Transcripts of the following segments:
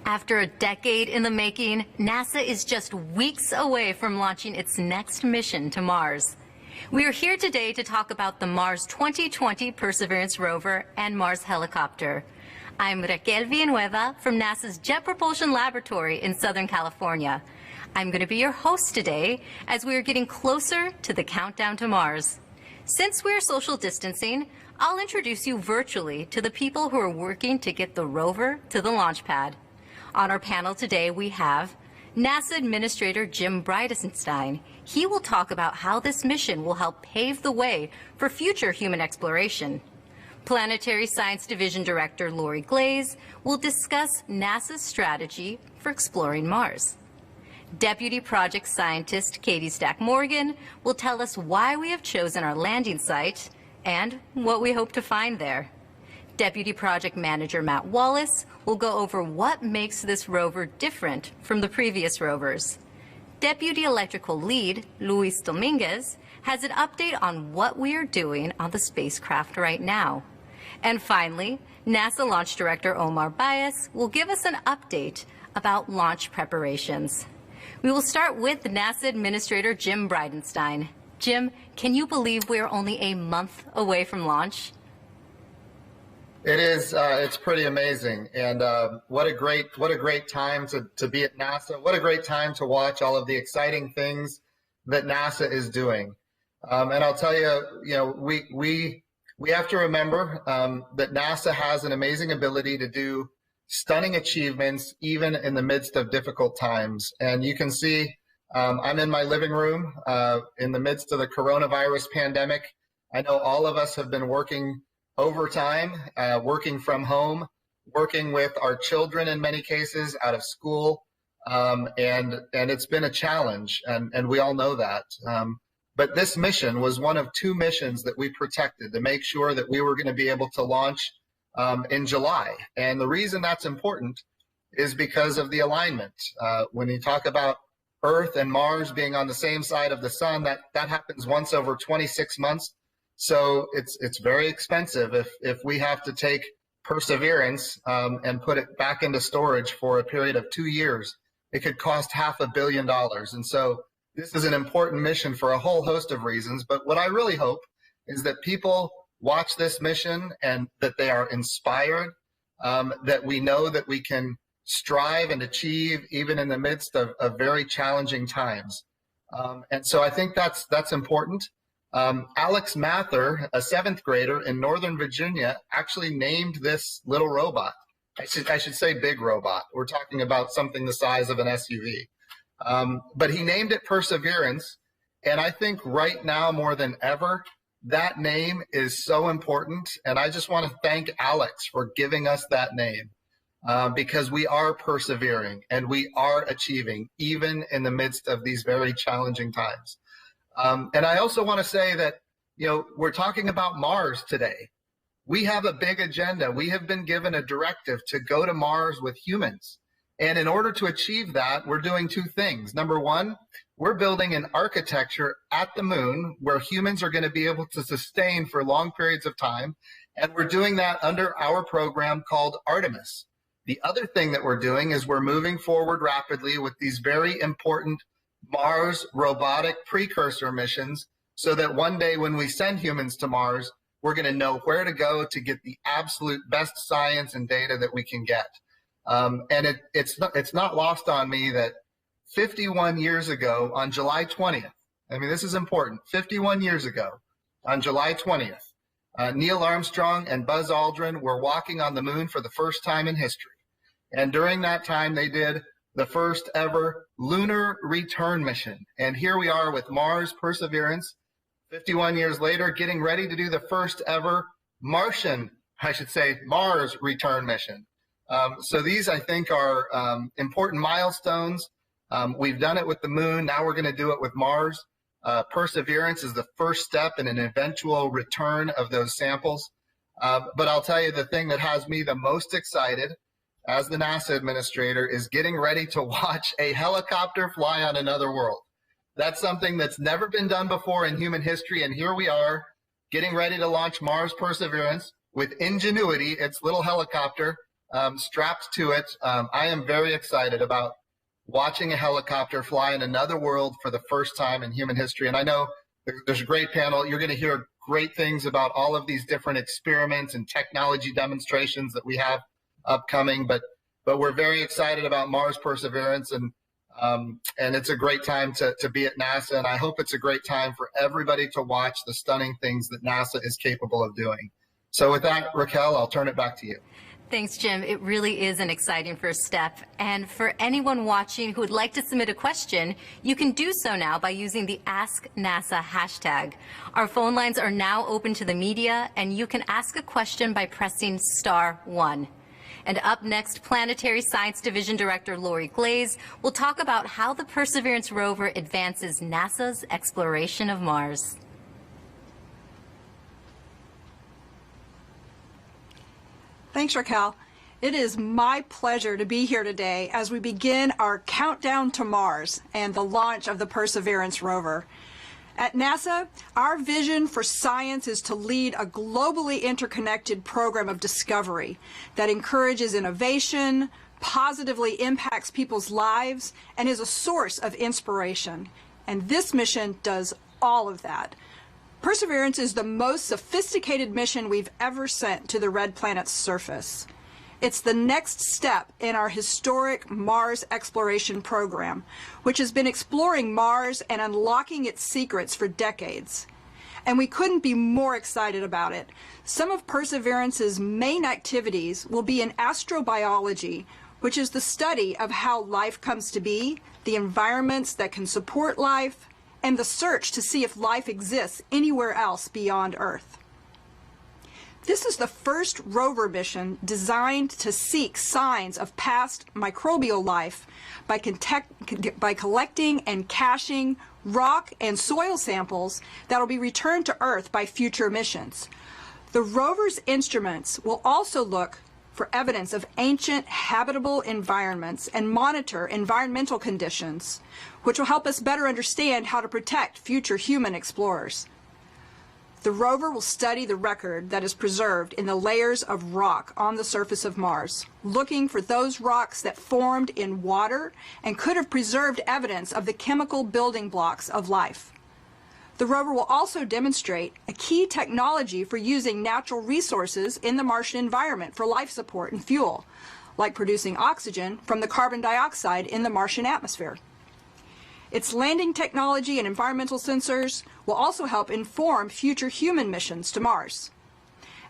After a decade in the making, NASA is just weeks away from launching its next mission to Mars. We are here today to talk about the Mars 2020 Perseverance rover and Mars helicopter. I'm Raquel Villanueva from NASA's Jet Propulsion Laboratory in Southern California. I'm going to be your host today as we are getting closer to the countdown to Mars. Since we're social distancing, I'll introduce you virtually to the people who are working to get the rover to the launch pad. On our panel today, we have NASA Administrator Jim Bridenstine. He will talk about how this mission will help pave the way for future human exploration. Planetary Science Division Director Lori Glaze will discuss NASA's strategy for exploring Mars. Deputy Project Scientist Katie Stack-Morgan will tell us why we have chosen our landing site and what we hope to find there. Deputy Project Manager Matt Wallace will go over what makes this rover different from the previous rovers. Deputy Electrical Lead Luis Dominguez has an update on what we are doing on the spacecraft right now. And finally, NASA Launch Director Omar Baez will give us an update about launch preparations. We will start with NASA Administrator Jim Bridenstine. Jim, can you believe we are only a month away from launch? It is. It's pretty amazing, and what a great time to be at NASA. What a great time to watch all of the exciting things that NASA is doing. And I'll tell you, we have to remember that NASA has an amazing ability to do stunning achievements even in the midst of difficult times. And you can see, I'm in my living room in the midst of the coronavirus pandemic. I know all of us have been working overtime, working from home, working with our children in many cases out of school, and it's been a challenge, and we all know that. But this mission was one of two missions that we protected to make sure that we were going to be able to launch in July. And the reason that's important is because of the alignment. When you talk about Earth and Mars being on the same side of the sun, that happens once over 26 months. So it's very expensive if we have to take Perseverance and put it back into storage for a period of 2 years. It could cost $500 million. And so this is an important mission for a whole host of reasons. But what I really hope is that people watch this mission and that they are inspired, that we know that we can strive and achieve even in the midst of very challenging times. And so I think that's important. Alex Mather, a 7th grader in Northern Virginia, actually named this little robot. I should say big robot. We're talking about something the size of an SUV. But he named it Perseverance. And I think right now more than ever, that name is so important. And I just want to thank Alex for giving us that name because we are persevering and we are achieving even in the midst of these very challenging times. And I also want to say that, we're talking about Mars today. We have a big agenda. We have been given a directive to go to Mars with humans. And in order to achieve that, we're doing two things. Number one, we're building an architecture at the moon where humans are going to be able to sustain for long periods of time. And we're doing that under our program called Artemis. The other thing that we're doing is we're moving forward rapidly with these very important Mars robotic precursor missions so that one day when we send humans to Mars, we're going to know where to go to get the absolute best science and data that we can get. And it's not lost on me that 51 years ago on July 20th, this is important, 51 years ago on July 20th, Neil Armstrong and Buzz Aldrin were walking on the moon for the first time in history. And during that time, they did the first ever lunar return mission. And here we are with Mars Perseverance, 51 years later, getting ready to do the first ever Mars return mission. So these, I think, are important milestones. We've done it with the moon. Now we're going to do it with Mars. Perseverance is the first step in an eventual return of those samples. But I'll tell you the thing that has me the most excited as the NASA administrator is getting ready to watch a helicopter fly on another world. That's something that's never been done before in human history, and here we are getting ready to launch Mars Perseverance with Ingenuity, its little helicopter, strapped to it. I am very excited about watching a helicopter fly in another world for the first time in human history. And I know there's a great panel. You're going to hear great things about all of these different experiments and technology demonstrations that we have upcoming. But we're very excited about Mars Perseverance, and it's a great time to be at NASA. And I hope it's a great time for everybody to watch the stunning things that NASA is capable of doing. So with that, Raquel, I'll turn it back to you. Thanks, Jim. It really is an exciting first step. And for anyone watching who would like to submit a question, you can do so now by using the Ask NASA hashtag. Our phone lines are now open to the media, and you can ask a question by pressing *1. And up next, Planetary Science Division Director Lori Glaze will talk about how the Perseverance rover advances NASA's exploration of Mars. Thanks, Raquel. It is my pleasure to be here today as we begin our countdown to Mars and the launch of the Perseverance rover. At NASA, our vision for science is to lead a globally interconnected program of discovery that encourages innovation, positively impacts people's lives, and is a source of inspiration. And this mission does all of that. Perseverance is the most sophisticated mission we've ever sent to the red planet's surface. It's the next step in our historic Mars exploration program, which has been exploring Mars and unlocking its secrets for decades. And we couldn't be more excited about it. Some of Perseverance's main activities will be in astrobiology, which is the study of how life comes to be, the environments that can support life, and the search to see if life exists anywhere else beyond Earth. This is the first rover mission designed to seek signs of past microbial life by collecting and caching rock and soil samples that will be returned to Earth by future missions. The rover's instruments will also look for evidence of ancient habitable environments and monitor environmental conditions, which will help us better understand how to protect future human explorers. The rover will study the record that is preserved in the layers of rock on the surface of Mars, looking for those rocks that formed in water and could have preserved evidence of the chemical building blocks of life. The rover will also demonstrate a key technology for using natural resources in the Martian environment for life support and fuel, like producing oxygen from the carbon dioxide in the Martian atmosphere. Its landing technology and environmental sensors will also help inform future human missions to Mars.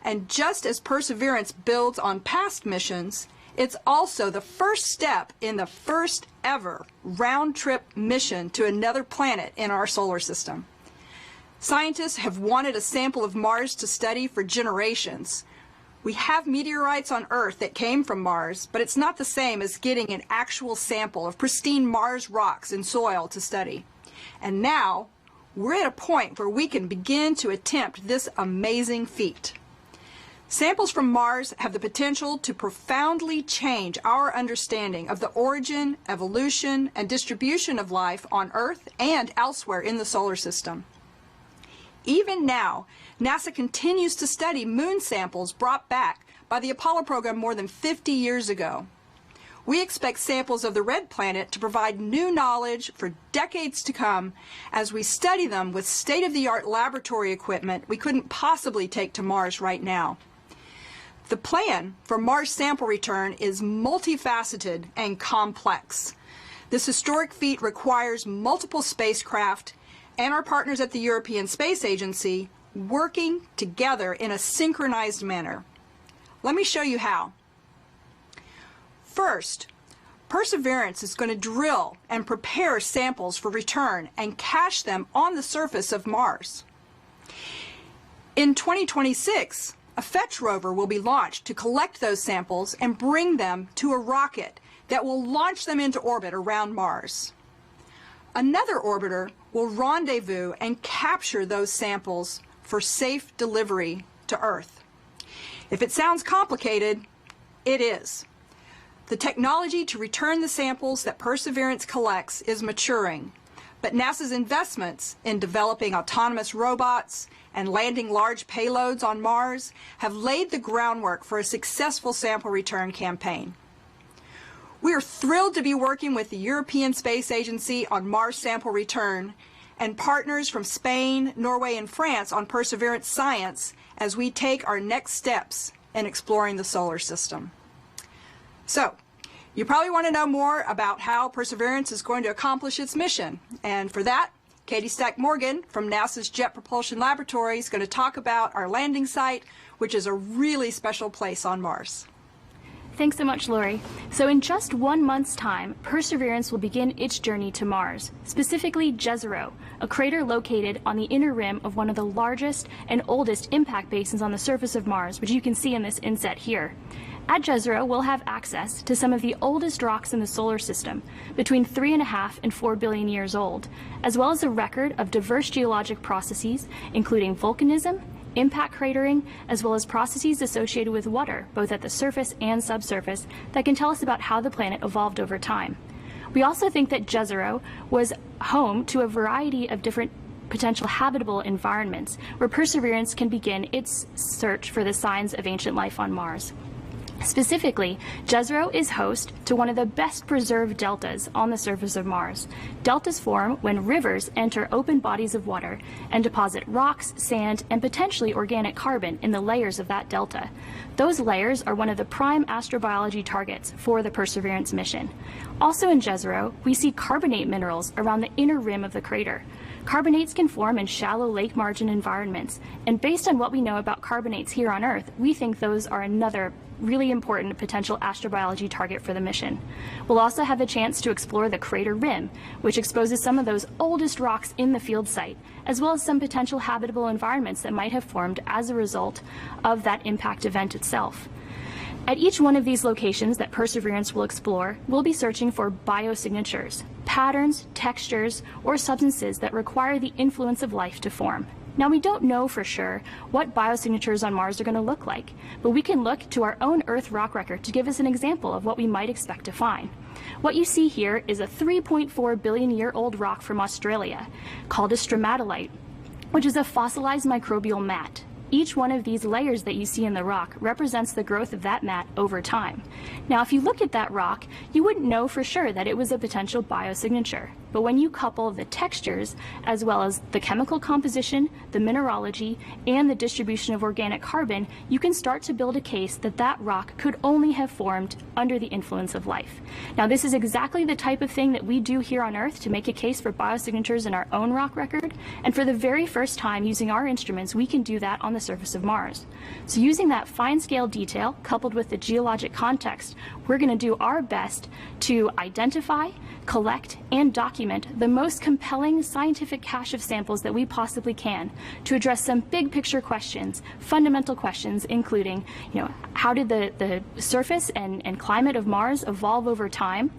And just as Perseverance builds on past missions, it's also the first step in the first ever round-trip mission to another planet in our solar system. Scientists have wanted a sample of Mars to study for generations. We have meteorites on Earth that came from Mars, but it's not the same as getting an actual sample of pristine Mars rocks and soil to study. And now, we're at a point where we can begin to attempt this amazing feat. Samples from Mars have the potential to profoundly change our understanding of the origin, evolution, and distribution of life on Earth and elsewhere in the solar system. Even now, NASA continues to study moon samples brought back by the Apollo program more than 50 years ago. We expect samples of the red planet to provide new knowledge for decades to come as we study them with state-of-the-art laboratory equipment we couldn't possibly take to Mars right now. The plan for Mars sample return is multifaceted and complex. This historic feat requires multiple spacecraft and our partners at the European Space Agency working together in a synchronized manner. Let me show you how. First, Perseverance is going to drill and prepare samples for return and cache them on the surface of Mars. In 2026, a fetch rover will be launched to collect those samples and bring them to a rocket that will launch them into orbit around Mars. Another orbiter will rendezvous and capture those samples for safe delivery to Earth. If it sounds complicated, it is. The technology to return the samples that Perseverance collects is maturing, But NASA's investments in developing autonomous robots and landing large payloads on Mars have laid the groundwork for a successful sample return campaign. We are thrilled to be working with the European Space Agency on Mars sample return and partners from Spain, Norway, and France on Perseverance science as we take our next steps in exploring the solar system. So, you probably want to know more about how Perseverance is going to accomplish its mission. And for that, Katie Stack-Morgan from NASA's Jet Propulsion Laboratory is going to talk about our landing site, which is a really special place on Mars. Thanks so much, Lori. So in just 1 month's time, Perseverance will begin its journey to Mars, specifically Jezero, a crater located on the inner rim of one of the largest and oldest impact basins on the surface of Mars, which you can see in this inset here. At Jezero, we'll have access to some of the oldest rocks in the solar system, between 3.5 and 4 billion years old, as well as a record of diverse geologic processes, including volcanism, impact cratering, as well as processes associated with water, both at the surface and subsurface, that can tell us about how the planet evolved over time. We also think that Jezero was home to a variety of different potential habitable environments, where Perseverance can begin its search for the signs of ancient life on Mars. Specifically, Jezero is host to one of the best preserved deltas on the surface of Mars. Deltas form when rivers enter open bodies of water and deposit rocks, sand, and potentially organic carbon in the layers of that delta. Those layers are one of the prime astrobiology targets for the Perseverance mission. Also in Jezero, we see carbonate minerals around the inner rim of the crater. Carbonates can form in shallow lake margin environments, and based on what we know about carbonates here on Earth, we think those are another really important potential astrobiology target for the mission. We'll also have a chance to explore the crater rim, which exposes some of those oldest rocks in the field site, as well as some potential habitable environments that might have formed as a result of that impact event itself. At each one of these locations that Perseverance will explore, we'll be searching for biosignatures, patterns, textures, or substances that require the influence of life to form. Now, we don't know for sure what biosignatures on Mars are going to look like, but we can look to our own Earth rock record to give us an example of what we might expect to find. What you see here is a 3.4 billion year old rock from Australia called a stromatolite, which is a fossilized microbial mat. Each one of these layers that you see in the rock represents the growth of that mat over time. Now, if you look at that rock, you wouldn't know for sure that it was a potential biosignature. But when you couple the textures, as well as the chemical composition, the mineralogy, and the distribution of organic carbon, you can start to build a case that that rock could only have formed under the influence of life. Now, this is exactly the type of thing that we do here on Earth to make a case for biosignatures in our own rock record. And for the very first time, using our instruments, we can do that on the surface of Mars. So using that fine-scale detail, coupled with the geologic context, we're going to do our best to identify, collect, and document the most compelling scientific cache of samples that we possibly can to address some big picture questions, fundamental questions, including, how did the surface and climate of Mars evolve over time?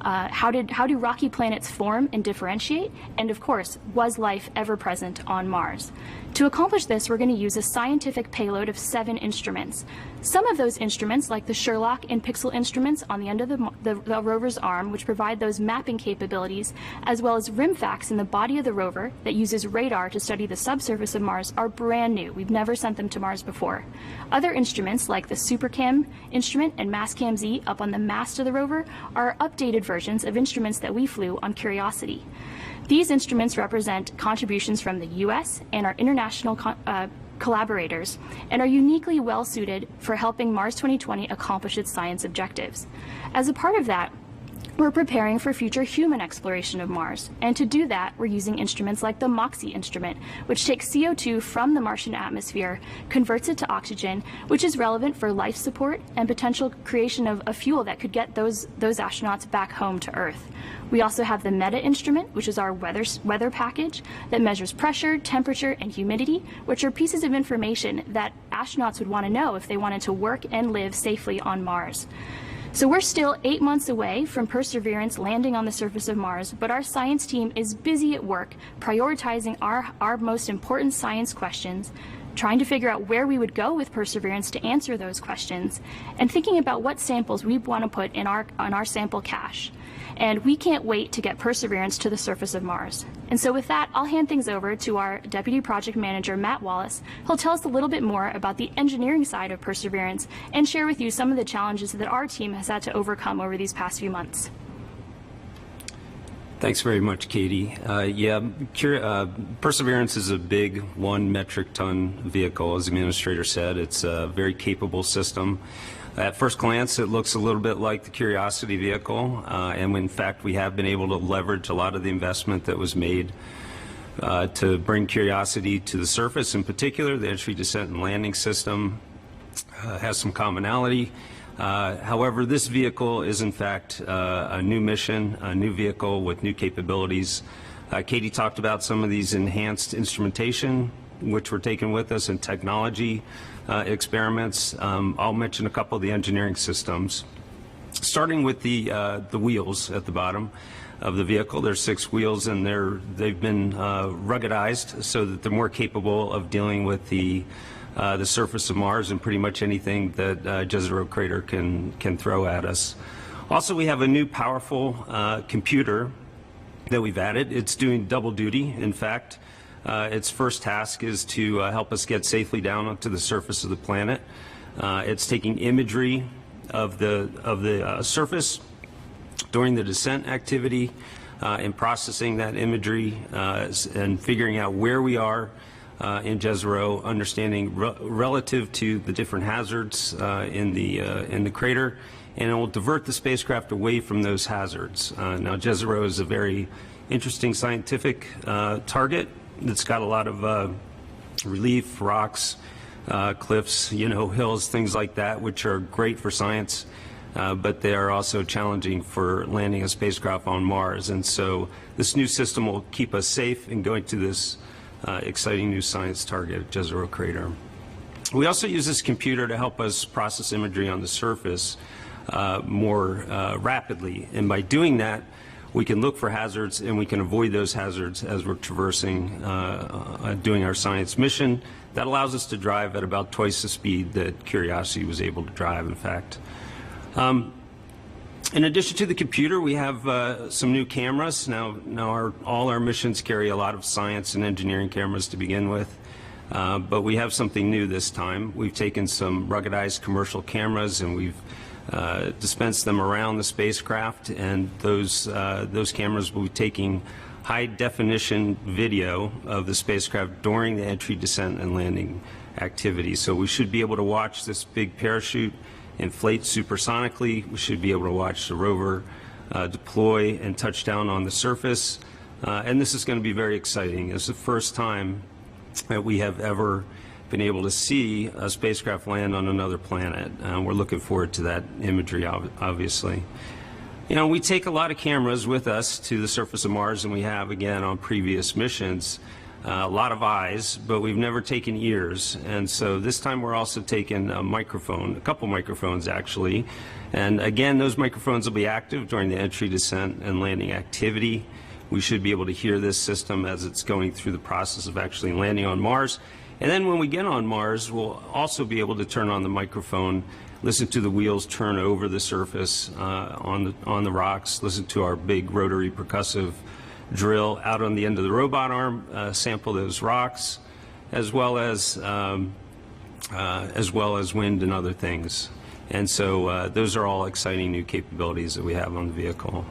How do rocky planets form and differentiate? And of course, was life ever present on Mars? To accomplish this, we're going to use a scientific payload of 7 instruments. Some of those instruments, like the Sherlock and Pixel instruments on the end of the rover's arm, which provide those mapping capabilities, as well as RIMFAX in the body of the rover that uses radar to study the subsurface of Mars, are brand new. We've never sent them to Mars before. Other instruments, like the SuperCam instrument and MassCam-Z up on the mast of the rover, are updated versions of instruments that we flew on Curiosity. These instruments represent contributions from the U.S. and our international collaborators, and are uniquely well suited for helping Mars 2020 accomplish its science objectives. As a part of that, we're preparing for future human exploration of Mars, and to do that, we're using instruments like the MOXIE instrument, which takes CO2 from the Martian atmosphere, converts it to oxygen, which is relevant for life support and potential creation of a fuel that could get those astronauts back home to Earth. We also have the META instrument, which is our weather package that measures pressure, temperature, and humidity, which are pieces of information that astronauts would want to know if they wanted to work and live safely on Mars. So we're still 8 months away from Perseverance landing on the surface of Mars, but our science team is busy at work prioritizing our most important science questions, trying to figure out where we would go with Perseverance to answer those questions, and thinking about what samples we want to put in our sample cache. And we can't wait to get Perseverance to the surface of Mars. And so with that, I'll hand things over to our Deputy Project Manager, Matt Wallace. He'll tell us a little bit more about the engineering side of Perseverance and share with you some of the challenges that our team has had to overcome over these past few months. Thanks very much, Katie. Perseverance is a big 1 metric ton vehicle, as the administrator said. It's a very capable system. At first glance, it looks a little bit like the Curiosity vehicle, and in fact, we have been able to leverage a lot of the investment that was made to bring Curiosity to the surface. In particular, the entry, descent, and landing system has some commonality. However, this vehicle is in fact a new mission, a new vehicle with new capabilities. Katie talked about some of these enhanced instrumentation, which we're taking with us, and technology experiments. I'll mention a couple of the engineering systems. Starting with the wheels at the bottom of the vehicle. There's 6 wheels, and they've been ruggedized so that they're more capable of dealing with the surface of Mars and pretty much anything that Jezero Crater can throw at us. Also, we have a new powerful computer that we've added. It's doing double duty. In fact, its first task is to help us get safely down onto the surface of the planet. It's taking imagery of the surface during the descent activity and processing that imagery and figuring out where we are in Jezero, understanding relative to the different hazards in the crater, and it will divert the spacecraft away from those hazards. Now, Jezero is a very interesting scientific target that's got a lot of relief, rocks, cliffs, hills, things like that, which are great for science, but they are also challenging for landing a spacecraft on Mars. And so this new system will keep us safe in going to this exciting new science target at Jezero Crater. We also use this computer to help us process imagery on the surface more rapidly, and by doing that, we can look for hazards and we can avoid those hazards as we're traversing, doing our science mission. That allows us to drive at about twice the speed that Curiosity was able to drive, in fact. In addition to the computer, we have some new cameras. Now all our missions carry a lot of science and engineering cameras to begin with, but we have something new this time. We've taken some ruggedized commercial cameras and we've dispensed them around the spacecraft, and those cameras will be taking high-definition video of the spacecraft during the entry, descent, and landing activity. So we should be able to watch this big parachute inflate supersonically. We should be able to watch the rover deploy and touch down on the surface. And this is going to be very exciting. It's the first time that we have ever been able to see a spacecraft land on another planet. We're looking forward to that imagery, obviously. We take a lot of cameras with us to the surface of Mars, and we have, again, on previous missions, a lot of eyes, but we've never taken ears. And so this time we're also taking a microphone, a couple microphones actually. And again, those microphones will be active during the entry, descent, and landing activity. We should be able to hear this system as it's going through the process of actually landing on Mars. And then when we get on Mars, we'll also be able to turn on the microphone, listen to the wheels turn over the surface on the rocks, listen to our big rotary percussive drill out on the end of the robot arm, sample those rocks, as well as wind and other things. And so those are all exciting new capabilities that we have on the vehicle.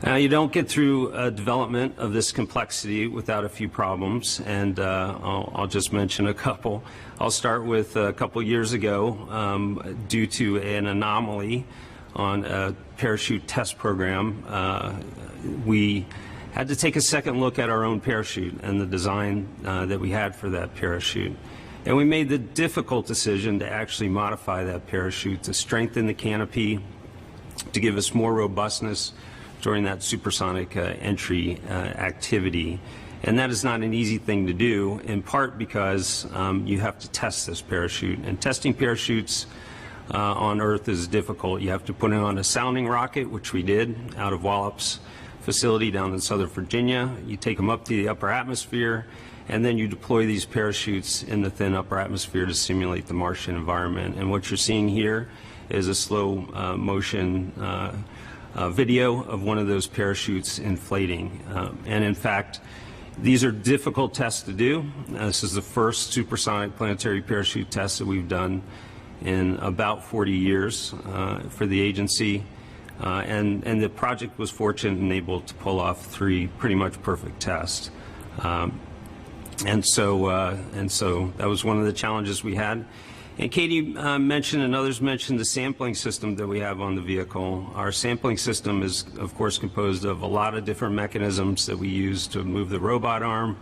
Now, you don't get through development of this complexity without a few problems, and I'll just mention a couple. I'll start with a couple years ago, due to an anomaly on a parachute test program, we had to take a second look at our own parachute and the design that we had for that parachute. And we made the difficult decision to actually modify that parachute to strengthen the canopy, to give us more robustness during that supersonic entry activity. And that is not an easy thing to do, in part because you have to test this parachute. And testing parachutes on Earth is difficult. You have to put it on a sounding rocket, which we did out of Wallops facility down in Southern Virginia. You take them up to the upper atmosphere, and then you deploy these parachutes in the thin upper atmosphere to simulate the Martian environment. And what you're seeing here is a slow motion video of one of those parachutes inflating. And in fact, these are difficult tests to do. This is the first supersonic planetary parachute test that we've done in about 40 years for the agency. And the project was fortunate and able to pull off 3 pretty much perfect tests. And so that was one of the challenges we had. And Katie mentioned, and others mentioned, the sampling system that we have on the vehicle. Our sampling system is, of course, composed of a lot of different mechanisms that we use to move the robot arm,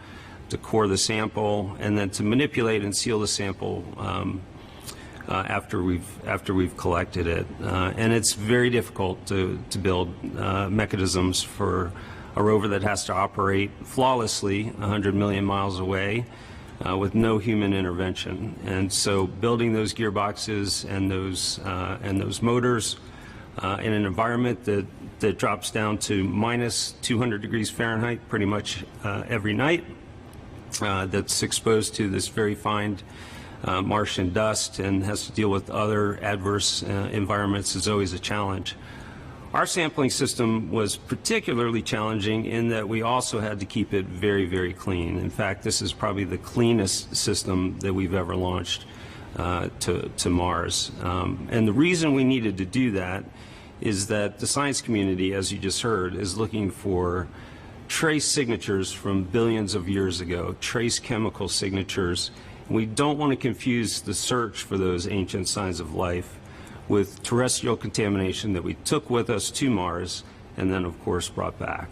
to core the sample, and then to manipulate and seal the sample after we've collected it. And it's very difficult to build mechanisms for a rover that has to operate flawlessly 100 million miles away with no human intervention. And so building those gearboxes and those motors in an environment that drops down to minus 200 degrees Fahrenheit pretty much every night, that's exposed to this very fine Martian dust and has to deal with other adverse environments is always a challenge. Our sampling system was particularly challenging in that we also had to keep it very, very clean. In fact, this is probably the cleanest system that we've ever launched to Mars. And the reason we needed to do that is that the science community, as you just heard, is looking for trace signatures from billions of years ago, trace chemical signatures. We don't want to confuse the search for those ancient signs of life with terrestrial contamination that we took with us to Mars and then, of course, brought back.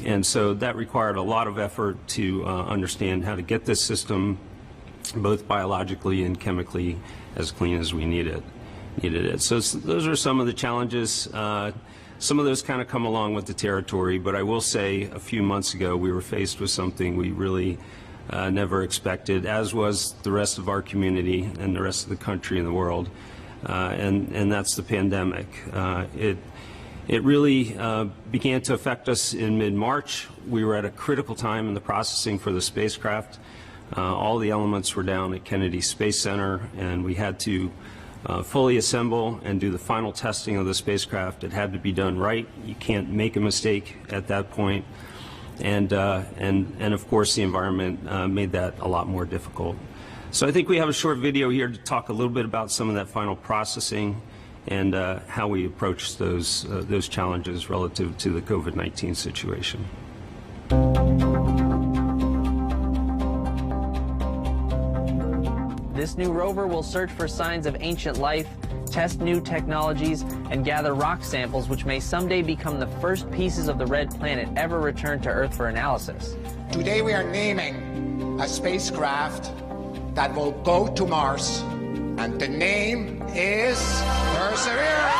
And so that required a lot of effort to understand how to get this system, both biologically and chemically, as clean as we needed it. So those are some of the challenges. Some of those kind of come along with the territory, but I will say a few months ago we were faced with something we really never expected, as was the rest of our community and the rest of the country and the world. And that's the pandemic. It really began to affect us in mid-March. We were at a critical time in the processing for the spacecraft. All the elements were down at Kennedy Space Center, and we had to fully assemble and do the final testing of the spacecraft. It had to be done right. You can't make a mistake at that point. And of course, the environment made that a lot more difficult. So I think we have a short video here to talk a little bit about some of that final processing and how we approach those challenges relative to the COVID-19 situation. This new rover will search for signs of ancient life, test new technologies, and gather rock samples which may someday become the first pieces of the red planet ever returned to Earth for analysis. Today we are naming a spacecraft that will go to Mars, and the name is Perseverance!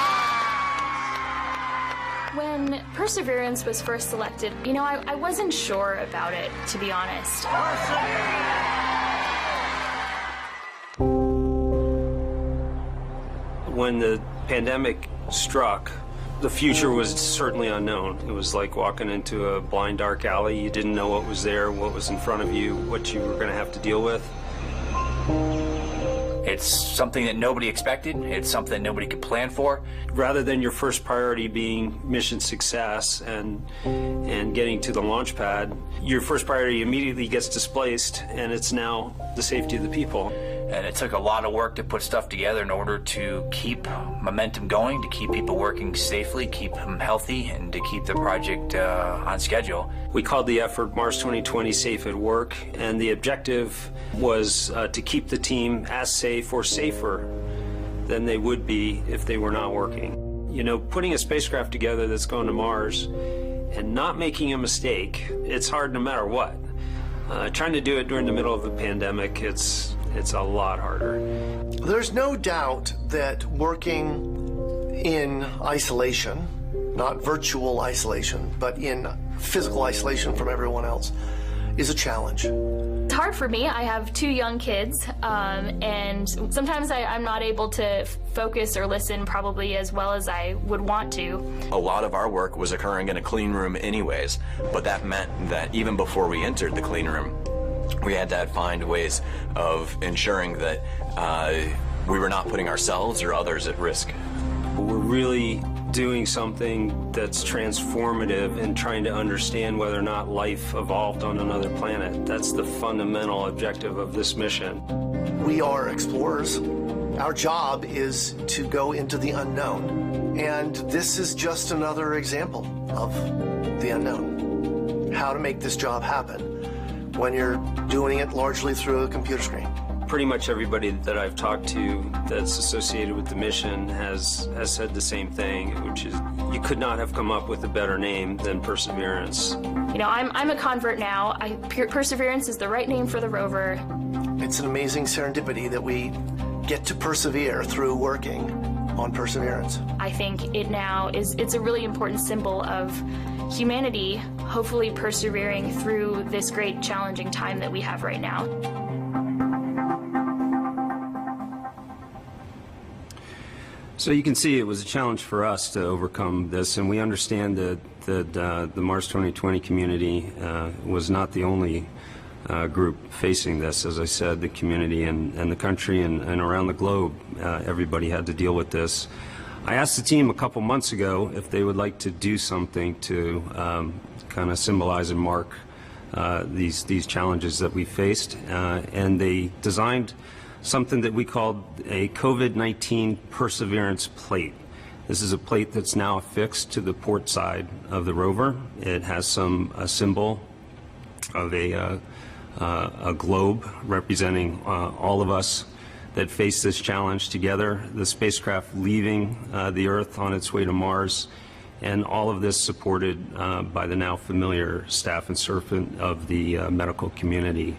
When Perseverance was first selected, I wasn't sure about it, to be honest. When the pandemic struck, the future was certainly unknown. It was like walking into a blind, dark alley. You didn't know what was there, what was in front of you, what you were going to have to deal with. It's something that nobody expected. It's something that nobody could plan for. Rather than your first priority being mission success and getting to the launch pad, your first priority immediately gets displaced, and it's now the safety of the people. And it took a lot of work to put stuff together in order to keep momentum going, to keep people working safely, keep them healthy, and to keep the project on schedule. We called the effort Mars 2020 Safe at Work, and the objective was to keep the team as safe or safer than they would be if they were not working. Putting a spacecraft together that's going to Mars and not making a mistake, it's hard no matter what. Trying to do it during the middle of a pandemic, it's a lot harder. There's no doubt that working in isolation, not virtual isolation, but in physical isolation from everyone else, is a challenge. It's hard for me. I have 2 young kids, and sometimes I'm not able to focus or listen probably as well as I would want to. A lot of our work was occurring in a clean room anyways, but that meant that even before we entered the clean room, we had to find ways of ensuring that we were not putting ourselves or others at risk. We're really doing something that's transformative and trying to understand whether or not life evolved on another planet. That's the fundamental objective of this mission. We are explorers. Our job is to go into the unknown. And this is just another example of the unknown. How to make this job happen when you're doing it largely through a computer screen. Pretty much everybody that I've talked to that's associated with the mission has said the same thing, which is you could not have come up with a better name than Perseverance. You know, I'm a convert now. Perseverance is the right name for the rover. It's an amazing serendipity that we get to persevere through working on Perseverance. I think it's a really important symbol of humanity, hopefully persevering through this great challenging time that we have right now. So you can see it was a challenge for us to overcome this, and we understand that the Mars 2020 community was not the only group facing this. As I said, the community and the country and around the globe, everybody had to deal with this. I asked the team a couple months ago if they would like to do something to kind of symbolize and mark these challenges that we faced, and they designed something that we called a COVID-19 Perseverance plate. This is a plate that's now affixed to the port side of the rover. It has a symbol of a globe representing all of us that face this challenge together, the spacecraft leaving the Earth on its way to Mars, and all of this supported by the now familiar staff and servant of the medical community.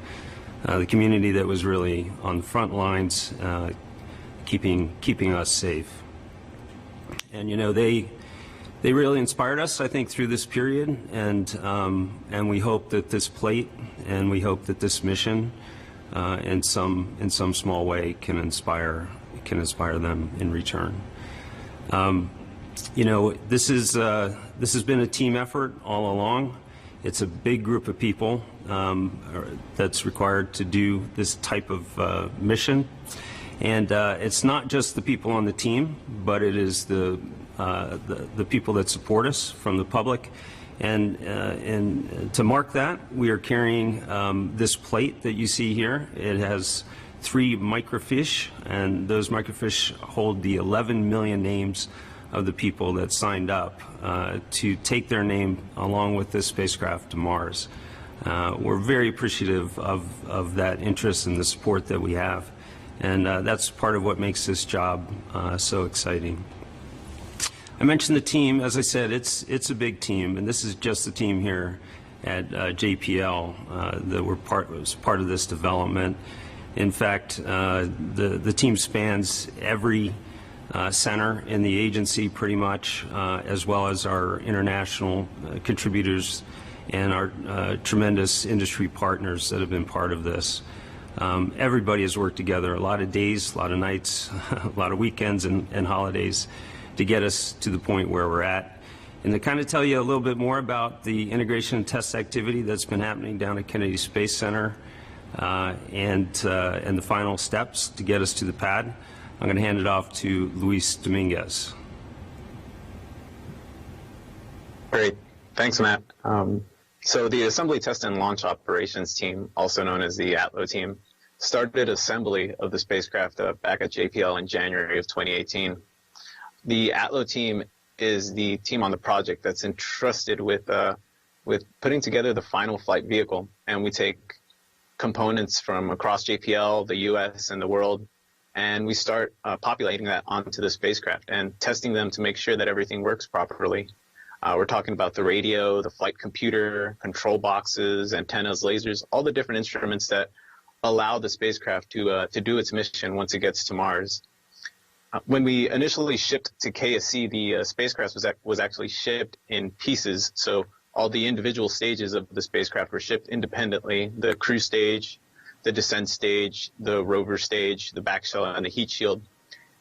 The community that was really on the front lines, keeping us safe. And you know, they really inspired us, I think, through this period, and we hope that this plate and we hope that this mission, in some small way, can inspire them in return. You know, this has been a team effort all along. It's a big group of people that's required to do this type of mission, and it's not just the people on the team, but it is the people that support us from the public. And to mark that, we are carrying this plate that you see here. It has 3 microfiche, and those microfiche hold the 11 million names of the people that signed up to take their name along with this spacecraft to Mars. We're very appreciative of that interest and the support that we have, and that's part of what makes this job so exciting. I mentioned the team. As I said, it's a big team, and this is just the team here at JPL that was part of this development. In fact, the team spans every center in the agency pretty much, as well as our international contributors and our tremendous industry partners that have been part of this. Everybody has worked together, a lot of days, a lot of nights, a lot of weekends and holidays to get us to the point where we're at. And to kind of tell you a little bit more about the integration and test activity that's been happening down at Kennedy Space Center and the final steps to get us to the pad, I'm going to hand it off to Luis Dominguez. Great. Thanks, Matt. So the Assembly Test and Launch Operations team, also known as the ATLO team, started assembly of the spacecraft back at JPL in January of 2018. The ATLO team is the team on the project that's entrusted with putting together the final flight vehicle, and we take components from across JPL, the US, and the world, and we start populating that onto the spacecraft and testing them to make sure that everything works properly. We're talking about the radio, the flight computer, control boxes, antennas, lasers, all the different instruments that allow the spacecraft to do its mission once it gets to Mars. When we initially shipped to KSC, the spacecraft was actually shipped in pieces, so all the individual stages of the spacecraft were shipped independently: the crew stage, the descent stage, the rover stage, the back shell, and the heat shield.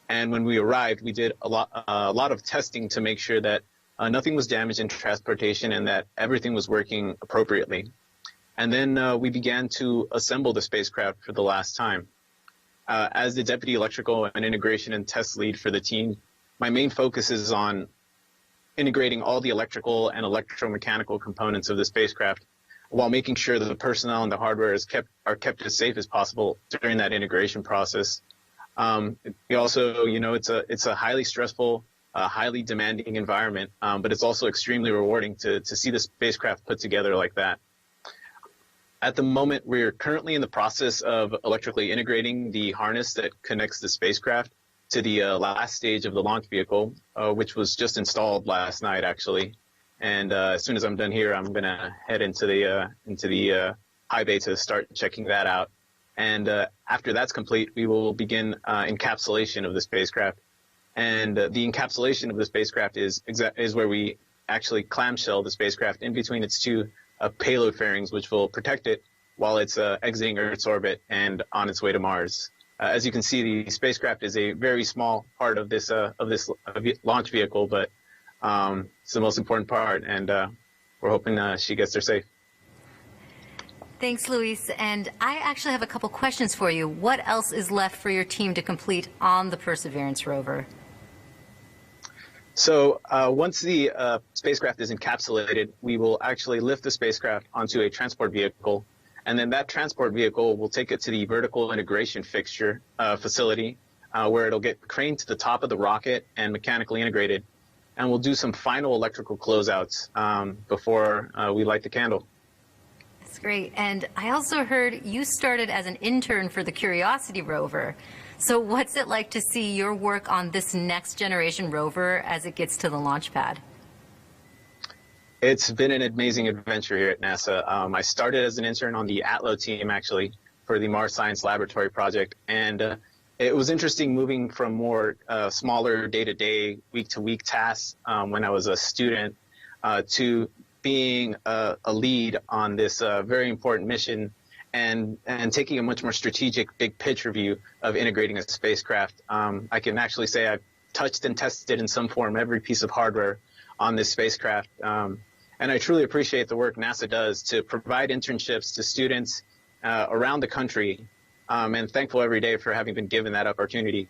And when we arrived, we did a lot of testing to make sure that nothing was damaged in transportation and that everything was working appropriately. And then we began to assemble the spacecraft for the last time. As the Deputy Electrical and Integration and Test Lead for the team, my main focus is on integrating all the electrical and electromechanical components of the spacecraft while making sure that the personnel and the hardware are kept as safe as possible during that integration process. We also, it's a highly stressful, highly demanding environment, but it's also extremely rewarding to see the spacecraft put together like that. At the moment, we're currently in the process of electrically integrating the harness that connects the spacecraft to the last stage of the launch vehicle, which was just installed last night, actually. And as soon as I'm done here, I'm going to head into the high bay to start checking that out. And after that's complete, we will begin encapsulation of the spacecraft. And the encapsulation of the spacecraft is where we actually clamshell the spacecraft in between its two payload fairings, which will protect it while it's exiting Earth's orbit and on its way to Mars. As you can see, the spacecraft is a very small part of this launch vehicle, but it's the most important part, and we're hoping she gets there safe. Thanks, Luis. And I actually have a couple questions for you. What else is left for your team to complete on the Perseverance rover? So once the spacecraft is encapsulated, we will actually lift the spacecraft onto a transport vehicle, and then that transport vehicle will take it to the vertical integration fixture facility, where it'll get craned to the top of the rocket and mechanically integrated. And we'll do some final electrical closeouts before we light the candle. That's great. And I also heard you started as an intern for the Curiosity rover. So what's it like to see your work on this next generation rover as it gets to the launch pad? It's been an amazing adventure here at NASA. I started as an intern on the ATLO team, actually, for the Mars Science Laboratory project. And it was interesting moving from more smaller day-to-day, week-to-week tasks when I was a student to being a lead on this very important mission and taking a much more strategic, big picture view of integrating a spacecraft. I can actually say I've touched and tested in some form every piece of hardware on this spacecraft. And I truly appreciate the work NASA does to provide internships to students around the country, and thankful every day for having been given that opportunity.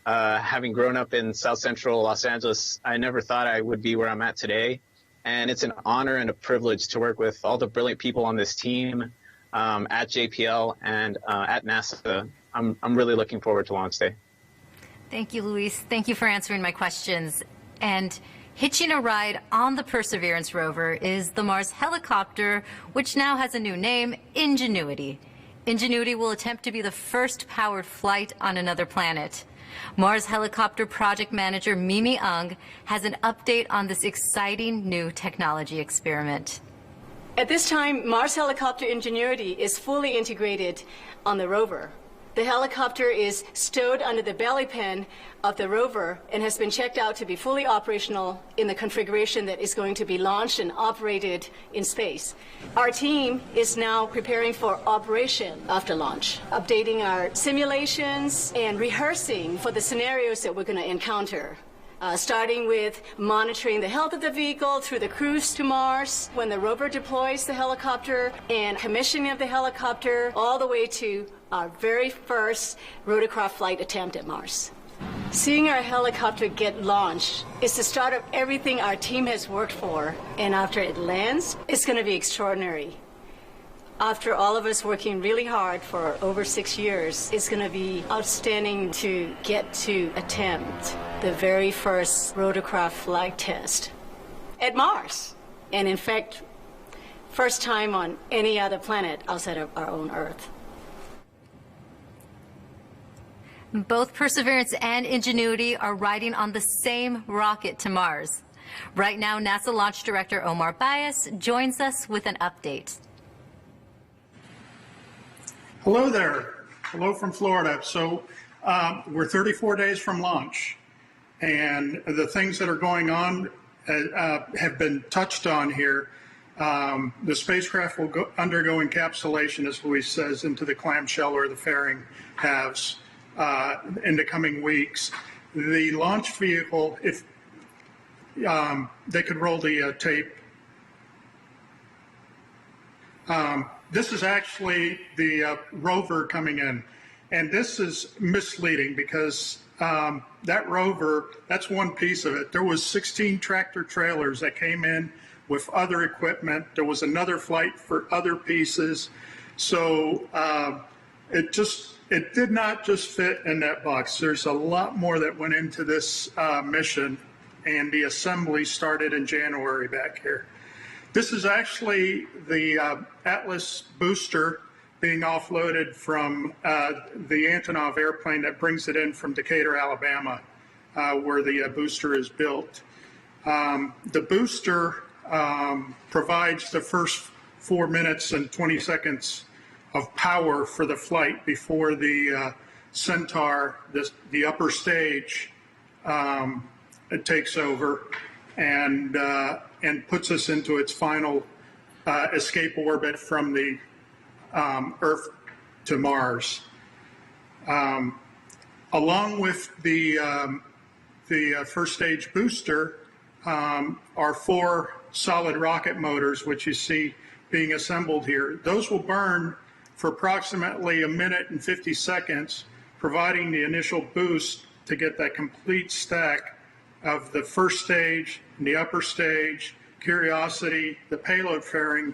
Having grown up in South Central Los Angeles, I never thought I would be where I'm at today. And it's an honor and a privilege to work with all the brilliant people on this team at JPL and at NASA. I'm really looking forward to launch day. Thank you, Luis. Thank you for answering my questions. And hitching a ride on the Perseverance rover is the Mars helicopter, which now has a new name, Ingenuity. Ingenuity will attempt to be the first powered flight on another planet. Mars helicopter project manager Mimi Ung has an update on this exciting new technology experiment. At this time, Mars helicopter Ingenuity is fully integrated on the rover. The helicopter is stowed under the belly pan of the rover and has been checked out to be fully operational in the configuration that is going to be launched and operated in space. Our team is now preparing for operation after launch, updating our simulations and rehearsing for the scenarios that we're going to encounter. Starting with monitoring the health of the vehicle through the cruise to Mars, when the rover deploys the helicopter, and commissioning of the helicopter, all the way to our very first rotorcraft flight attempt at Mars. Seeing our helicopter get launched is the start of everything our team has worked for, and after it lands, it's going to be extraordinary. After all of us working really hard for over 6 years, it's going to be outstanding to get to attempt the very first rotorcraft flight test at Mars. And in fact, first time on any other planet outside of our own Earth. Both Perseverance and Ingenuity are riding on the same rocket to Mars. Right now, NASA Launch Director Omar Bias joins us with an update. Hello there. Hello from Florida. So we're 34 days from launch, and the things that are going on have been touched on here. The spacecraft will undergo encapsulation, as Luis says, into the clamshell or the fairing halves in the coming weeks. The launch vehicle, if they could roll the tape. This is actually the rover coming in, and this is misleading because that rover, that's one piece of it. There was 16 tractor trailers that came in with other equipment. There was another flight for other pieces. So it did not just fit in that box. There's a lot more that went into this mission, and the assembly started in January back here. This is actually the Atlas booster being offloaded from the Antonov airplane that brings it in from Decatur, Alabama, where the booster is built. The booster provides the first 4 minutes and 20 seconds of power for the flight before the Centaur, the upper stage, it takes over and puts us into its final escape orbit from the Earth to Mars. Along with the first stage booster are 4 solid rocket motors, which you see being assembled here. Those will burn for approximately 1 minute and 50 seconds, providing the initial boost to get that complete stack of the first stage, the upper stage, Curiosity, the payload fairing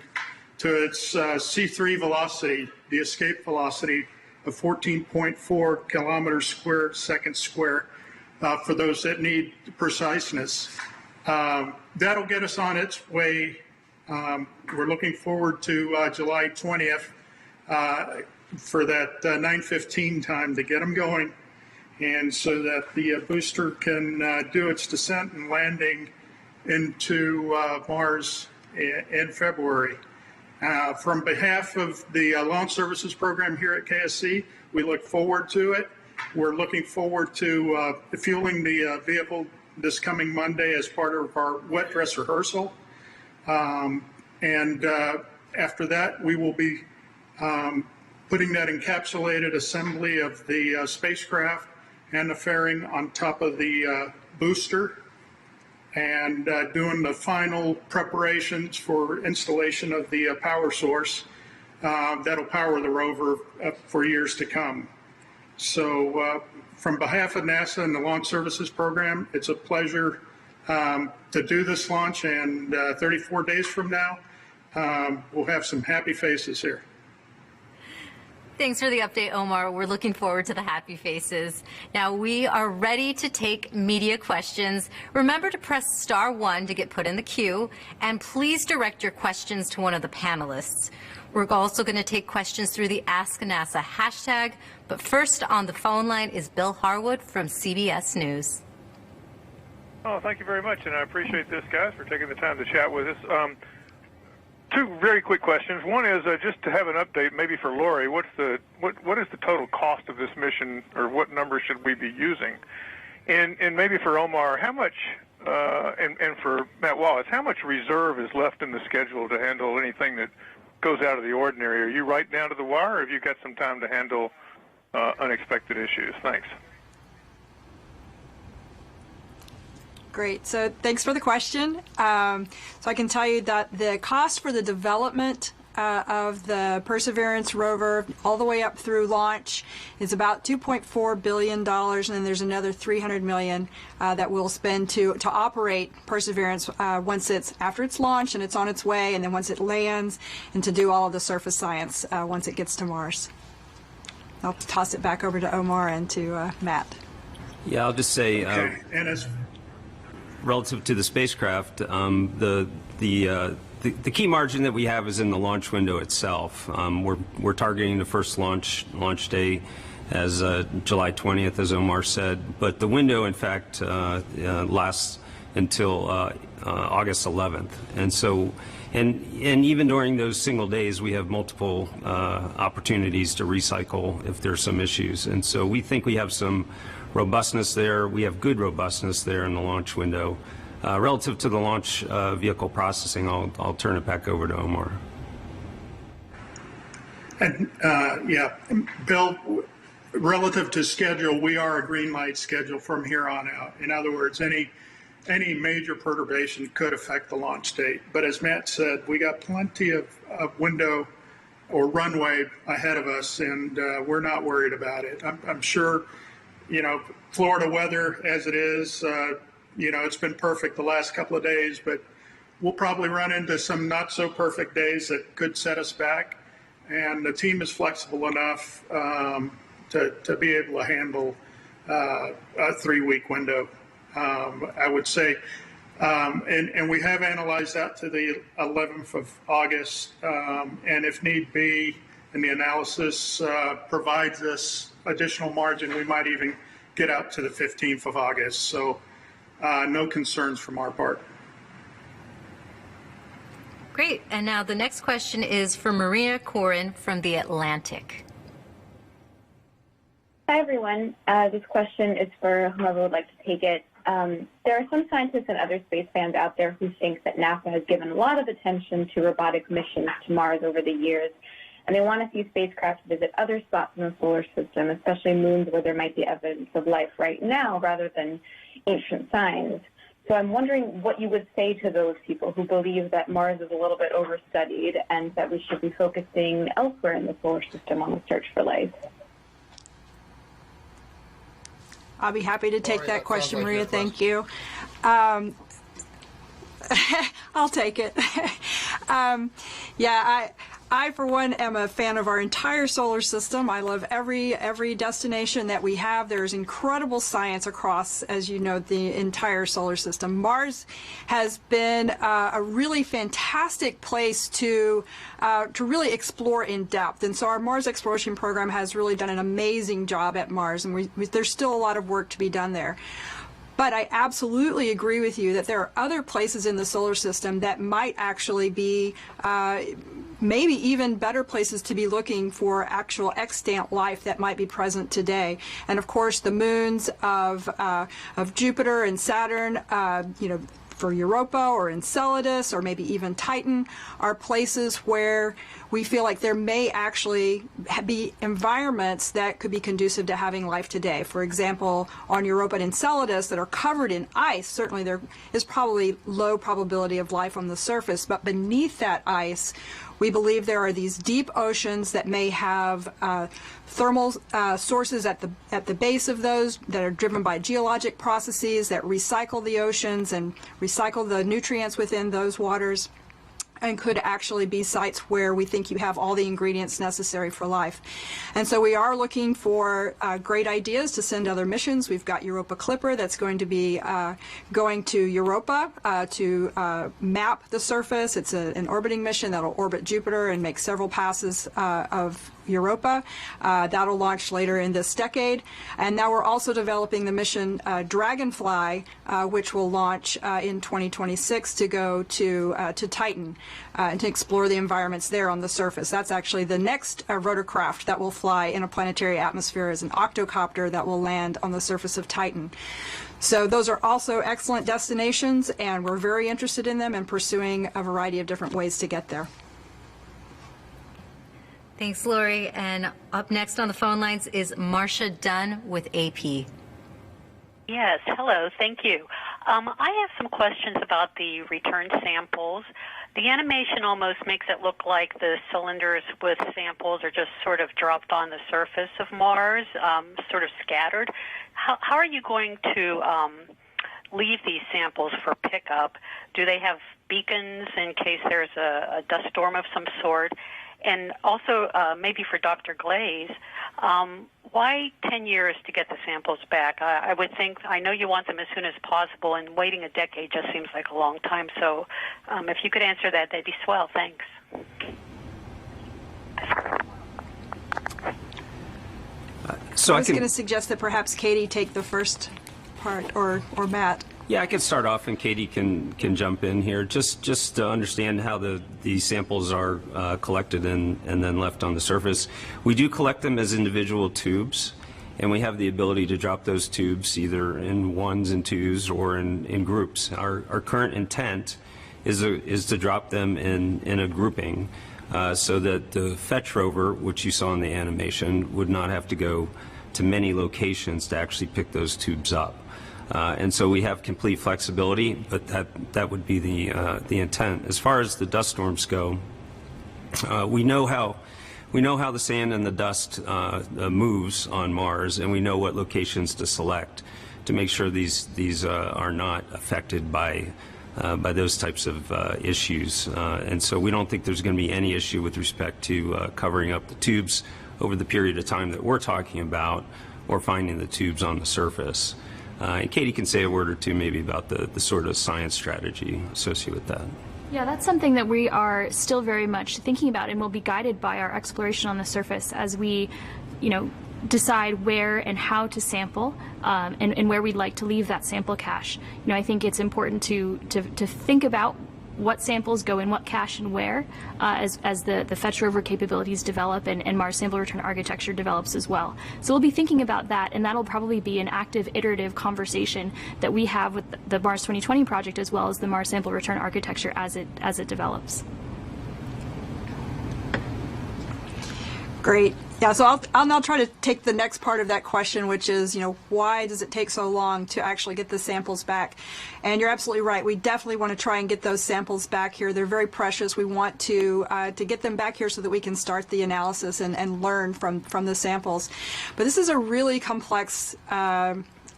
to its C3 velocity, the escape velocity of 14.4 kilometers squared second square for those that need preciseness. That'll get us on its way. We're looking forward to July 20th for that 9:15 time to get them going, and so that the booster can do its descent and landing into Mars in February. From behalf of the Launch Services Program here at KSC, we look forward to it. We're looking forward to fueling the vehicle this coming Monday as part of our wet dress rehearsal. And after that, we will be putting that encapsulated assembly of the spacecraft and the fairing on top of the booster, and doing the final preparations for installation of the power source that'll power the rover for years to come. So from behalf of NASA and the Launch Services Program, it's a pleasure to do this launch, and 34 days from now, we'll have some happy faces here. Thanks for the update, Omar. We're looking forward to the happy faces. Now, we are ready to take media questions. Remember to press *1 to get put in the queue, and please direct your questions to one of the panelists. We're also going to take questions through the Ask NASA hashtag, but first on the phone line is Bill Harwood from CBS News. Oh, thank you very much, and I appreciate this, guys, for taking the time to chat with us. 2 very quick questions. One is just to have an update, maybe for Lori. What is the total cost of this mission, or what number should we be using? And maybe for Omar, how much, and for Matt Wallace, how much reserve is left in the schedule to handle anything that goes out of the ordinary? Are you right down to the wire, or have you got some time to handle unexpected issues? Thanks. Great. So thanks for the question. So I can tell you that the cost for the development of the Perseverance rover all the way up through launch is about $2.4 billion, and then there's another $300 million that we'll spend to operate Perseverance after it's launched and it's on its way, and then once it lands, and to do all of the surface science once it gets to Mars. I'll toss it back over to Omar and to Matt. Yeah, I'll just say, Okay. And as relative to the spacecraft, the key margin that we have is in the launch window itself. We're targeting the first launch day as July 20th, as Omar said, but the window, in fact, lasts until August 11th, and so. And even during those single days, we have multiple opportunities to recycle if there's some issues. And so we think we have some robustness there. We have good robustness there in the launch window. Relative to the launch vehicle processing, I'll turn it back over to Omar. And yeah, Bill, relative to schedule, we are a green light schedule from here on out. In other words, any major perturbation could affect the launch date. But as Matt said, we got plenty of window or runway ahead of us, and we're not worried about it. I'm sure, Florida weather as it is, it's been perfect the last couple of days, but we'll probably run into some not so perfect days that could set us back. And the team is flexible enough to be able to handle a 3-week window, I would say. And we have analyzed that to the 11th of August. And if need be, and the analysis provides us additional margin, we might even get out to the 15th of August. So no concerns from our part. Great. And now the next question is for Maria Corin from The Atlantic. Hi, everyone. This question is for whoever would like to take it. There are some scientists and other space fans out there who think that NASA has given a lot of attention to robotic missions to Mars over the years, and they want to see spacecraft visit other spots in the solar system, especially moons where there might be evidence of life right now rather than ancient signs. So I'm wondering what you would say to those people who believe that Mars is a little bit overstudied and that we should be focusing elsewhere in the solar system on the search for life. I'll be happy to take that question, like Maria. Thank you. I'll take it. I, for one, am a fan of our entire solar system. I love every destination that we have. There's incredible science across, as you know, the entire solar system. Mars has been a really fantastic place to really explore in depth. And so our Mars exploration program has really done an amazing job at Mars, and there's still a lot of work to be done there. But I absolutely agree with you that there are other places in the solar system that might actually be maybe even better places to be looking for actual extant life that might be present today. And of course, the moons of Jupiter and Saturn, for Europa or Enceladus or maybe even Titan, are places where we feel like there may actually be environments that could be conducive to having life today. For example, on Europa and Enceladus that are covered in ice, certainly there is probably low probability of life on the surface, but beneath that ice, we believe there are these deep oceans that may have thermal sources at the base of those that are driven by geologic processes that recycle the oceans and recycle the nutrients within those waters, and could actually be sites where we think you have all the ingredients necessary for life. And so we are looking for great ideas to send other missions. We've got Europa Clipper that's going to be going to Europa to map the surface. It's an orbiting mission that'll orbit Jupiter and make several passes of Europa. That'll launch later in this decade. And now we're also developing the mission Dragonfly, which will launch in 2026 to go to Titan and to explore the environments there on the surface. That's actually the next rotorcraft that will fly in a planetary atmosphere, is an octocopter that will land on the surface of Titan. So those are also excellent destinations, and we're very interested in them and pursuing a variety of different ways to get there. Thanks, Lori. And up next on the phone lines is Marcia Dunn with AP. Yes, hello, thank you. I have some questions about the return samples. The animation almost makes it look like the cylinders with samples are just sort of dropped on the surface of Mars, sort of scattered. How are you going to leave these samples for pickup? Do they have beacons in case there's a dust storm of some sort? And also, maybe for Dr. Glaze, why 10 years to get the samples back? I would think, I know you want them as soon as possible, and waiting a decade just seems like a long time. So if you could answer that, that'd be swell. Thanks. I was going to suggest that perhaps Katie take the first part, or Matt. Yeah, I can start off, and Katie can jump in here. Just to understand how these samples are collected and then left on the surface. We do collect them as individual tubes, and we have the ability to drop those tubes either in ones and twos or in groups. Our current intent is to drop them in a grouping so that the fetch rover, which you saw in the animation, would not have to go to many locations to actually pick those tubes up. And so we have complete flexibility, but that would be the intent. As far as the dust storms go, We know how the sand and the dust moves on Mars, and we know what locations to select to make sure these are not affected by those types of issues. And so we don't think there's going to be any issue with respect to covering up the tubes over the period of time that we're talking about, or finding the tubes on the surface. And Katie can say a word or two maybe about the sort of science strategy associated with that. Yeah, that's something that we are still very much thinking about, and will be guided by our exploration on the surface as we, decide where and how to sample, and where we'd like to leave that sample cache. I think it's important to think about what samples go in what cache and where, as the Fetch Rover capabilities develop and Mars sample return architecture develops as well. So we'll be thinking about that, and that'll probably be an active, iterative conversation that we have with the Mars 2020 project, as well as the Mars sample return architecture as it develops. Great. Yeah, so I'll now try to take the next part of that question, which is, why does it take so long to actually get the samples back? And you're absolutely right. We definitely want to try and get those samples back here. They're very precious. We want to get them back here so that we can start the analysis and learn from the samples. But this is a really complex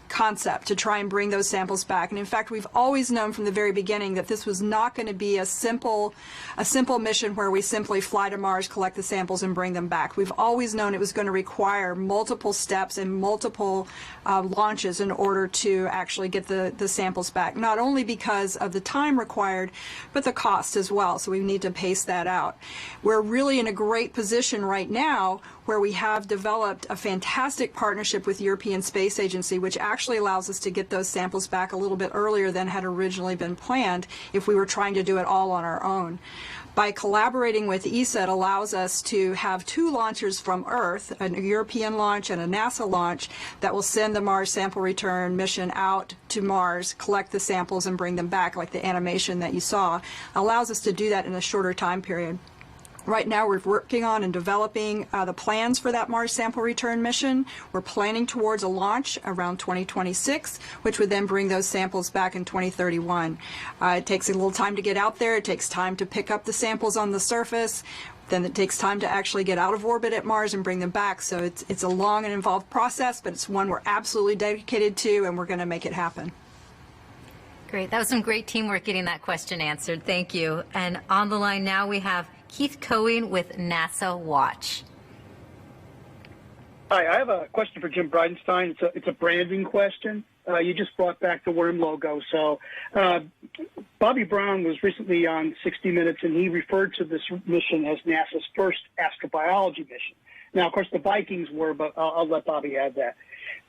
concept to try and bring those samples back. And in fact, we've always known from the very beginning that this was not going to be a simple mission where we simply fly to Mars, collect the samples, and bring them back. We've always known it was going to require multiple steps and multiple launches in order to actually get the samples back, not only because of the time required, but the cost as well. So we need to pace that out. We're really in a great position right now where we have developed a fantastic partnership with the European Space Agency, which actually allows us to get those samples back a little bit earlier than had originally been planned if we were trying to do it all on our own. By collaborating with ESA, it allows us to have two launchers from Earth, a European launch and a NASA launch, that will send the Mars sample return mission out to Mars, collect the samples, and bring them back, like the animation that you saw. It allows us to do that in a shorter time period. Right now we're working on and developing the plans for that Mars sample return mission. We're planning towards a launch around 2026, which would then bring those samples back in 2031. It takes a little time to get out there. It takes time to pick up the samples on the surface. Then it takes time to actually get out of orbit at Mars and bring them back. So it's a long and involved process, but it's one we're absolutely dedicated to, and we're going to make it happen. Great. That was some great teamwork getting that question answered. Thank you. And on the line now we have Keith Cohen with NASA Watch. Hi, I have a question for Jim Bridenstine. It's a branding question. You just brought back the worm logo. So Bobby Brown was recently on 60 Minutes, and he referred to this mission as NASA's first astrobiology mission. Now, of course, the Vikings were, but I'll let Bobby add that.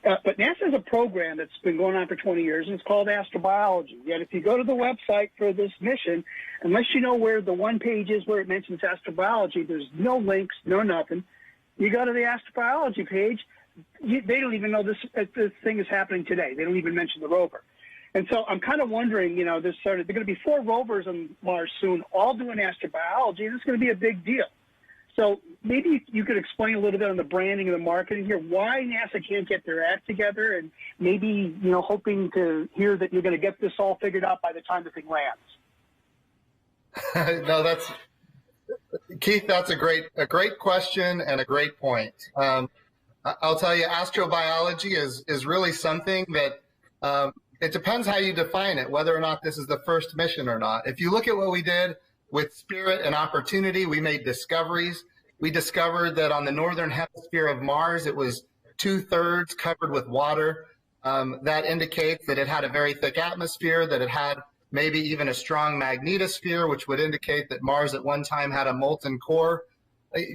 But NASA has a program that's been going on for 20 years, and it's called astrobiology. Yet if you go to the website for this mission, unless you know where the one page is where it mentions astrobiology, there's no links, no nothing. You go to the astrobiology page, they don't even know this thing is happening today. They don't even mention the rover. And so I'm kind of wondering, there are going to be 4 rovers on Mars soon, all doing astrobiology, and it's going to be a big deal. So maybe you could explain a little bit on the branding and the marketing here, why NASA can't get their act together, and maybe, hoping to hear that you're going to get this all figured out by the time the thing lands. No, Keith, that's a great question and a great point. I'll tell you, astrobiology is really something that it depends how you define it, whether or not this is the first mission or not. If you look at what we did with Spirit and Opportunity, we made discoveries. We discovered that on the northern hemisphere of Mars, it was 2/3 covered with water. That indicates that it had a very thick atmosphere, that it had maybe even a strong magnetosphere, which would indicate that Mars at one time had a molten core.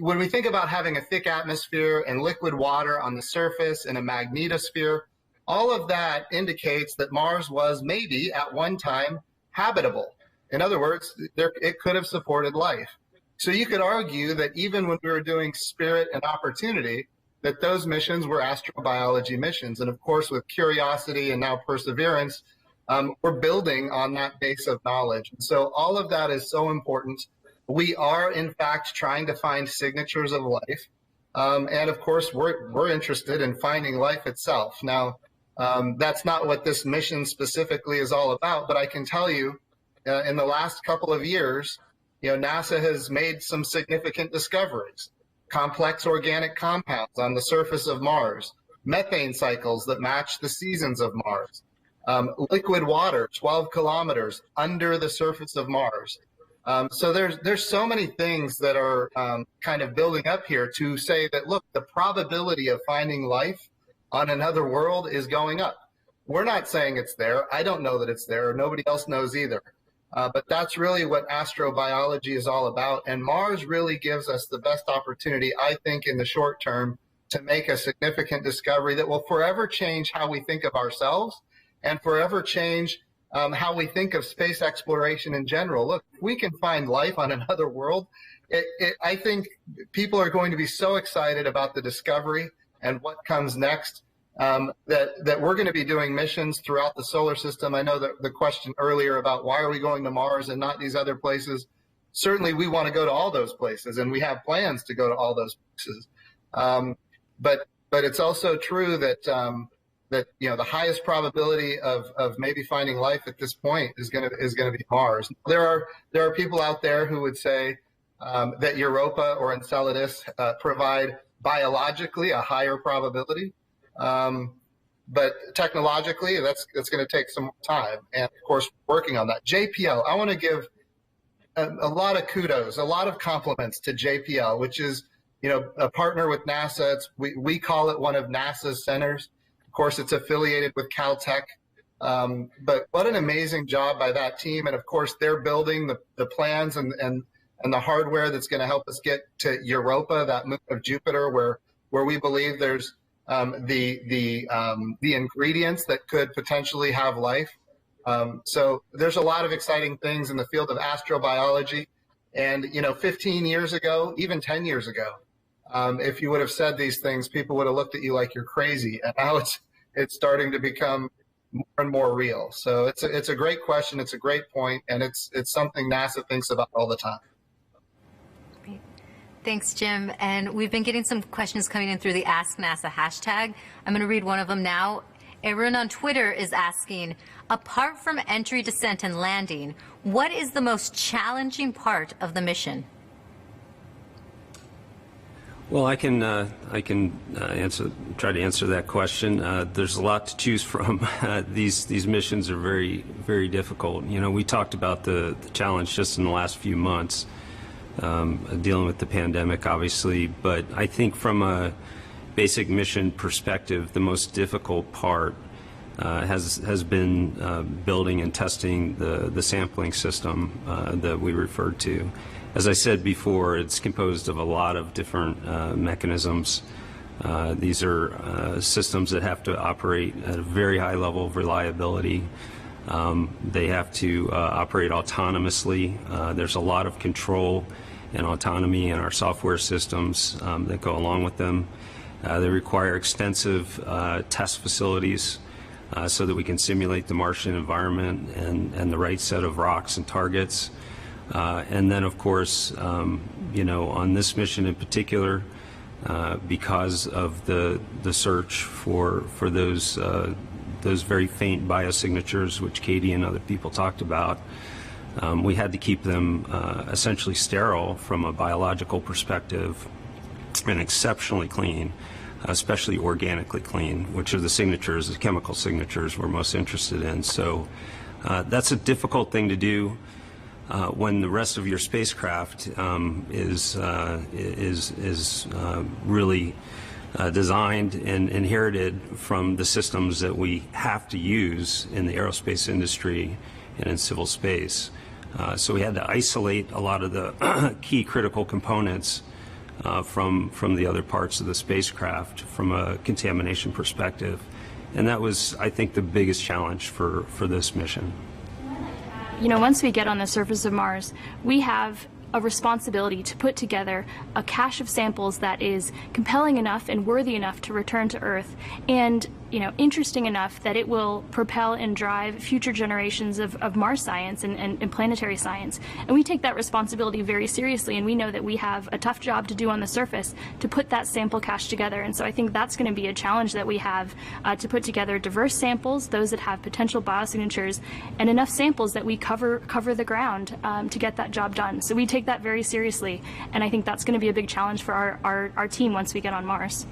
When we think about having a thick atmosphere and liquid water on the surface and a magnetosphere, all of that indicates that Mars was maybe at one time habitable. In other words, it could have supported life. So you could argue that even when we were doing Spirit and Opportunity, that those missions were astrobiology missions. And of course, with Curiosity and now Perseverance, we're building on that base of knowledge. And so all of that is so important. We are, in fact, trying to find signatures of life. And of course, we're interested in finding life itself. Now, that's not what this mission specifically is all about, but I can tell you, in the last couple of years, NASA has made some significant discoveries. Complex organic compounds on the surface of Mars, methane cycles that match the seasons of Mars, liquid water 12 kilometers under the surface of Mars. So there's so many things that are kind of building up here to say that, look, the probability of finding life on another world is going up. We're not saying it's there. I don't know that it's there. Nobody else knows either. But that's really what astrobiology is all about. And Mars really gives us the best opportunity, I think, in the short term to make a significant discovery that will forever change how we think of ourselves and forever change how we think of space exploration in general. Look, if we can find life on another world, I think people are going to be so excited about the discovery and what comes next that we're going to be doing missions throughout the solar system. I know that the question earlier about why are we going to Mars and not these other places, certainly we want to go to all those places, and we have plans to go to all those places. But it's also true that that the highest probability of maybe finding life at this point is going to be Mars. There are people out there who would say that Europa or Enceladus provide biologically a higher probability. But technologically, that's going to take some time. And of course, working on that. JPL, I want to give a lot of kudos, a lot of compliments to JPL, which is, a partner with NASA. We call it one of NASA's centers. Of course, it's affiliated with Caltech. But what an amazing job by that team. And of course, they're building the plans and the hardware that's going to help us get to Europa, that moon of Jupiter, where we believe there's the ingredients that could potentially have life. So there's a lot of exciting things in the field of astrobiology. And 15 years ago, even 10 years ago, if you would have said these things, people would have looked at you like you're crazy. And now it's starting to become more and more real. So it's a great question. It's a great point, and it's something NASA thinks about all the time. Thanks, Jim. And we've been getting some questions coming in through the Ask NASA hashtag. I'm going to read one of them now. Aaron on Twitter is asking, apart from entry, descent, and landing, what is the most challenging part of the mission? Well, I can try to answer that question. There's a lot to choose from. These missions are very, very difficult. We talked about the challenge just in the last few months. Dealing with the pandemic, obviously, but I think from a basic mission perspective, the most difficult part has been building and testing the sampling system that we referred to. As I said before, it's composed of a lot of different mechanisms. These are systems that have to operate at a very high level of reliability. They have to operate autonomously. There's a lot of control and autonomy in our software systems that go along with them. They require extensive test facilities so that we can simulate the Martian environment and the right set of rocks and targets. And then, of course, on this mission in particular, because of the search for those very faint biosignatures, which Katie and other people talked about, we had to keep them essentially sterile from a biological perspective and exceptionally clean, especially organically clean, which are the signatures, the chemical signatures we're most interested in. So that's a difficult thing to do when the rest of your spacecraft is really designed and inherited from the systems that we have to use in the aerospace industry and in civil space. So we had to isolate a lot of the key critical components from the other parts of the spacecraft from a contamination perspective. And that was, I think, the biggest challenge for this mission. Once we get on the surface of Mars, we have a responsibility to put together a cache of samples that is compelling enough and worthy enough to return to Earth. And interesting enough that it will propel and drive future generations of Mars science and planetary science. And we take that responsibility very seriously, and we know that we have a tough job to do on the surface to put that sample cache together. And so I think that's going to be a challenge that we have to put together diverse samples, those that have potential biosignatures, and enough samples that we cover the ground to get that job done. So we take that very seriously, and I think that's going to be a big challenge for our team once we get on Mars.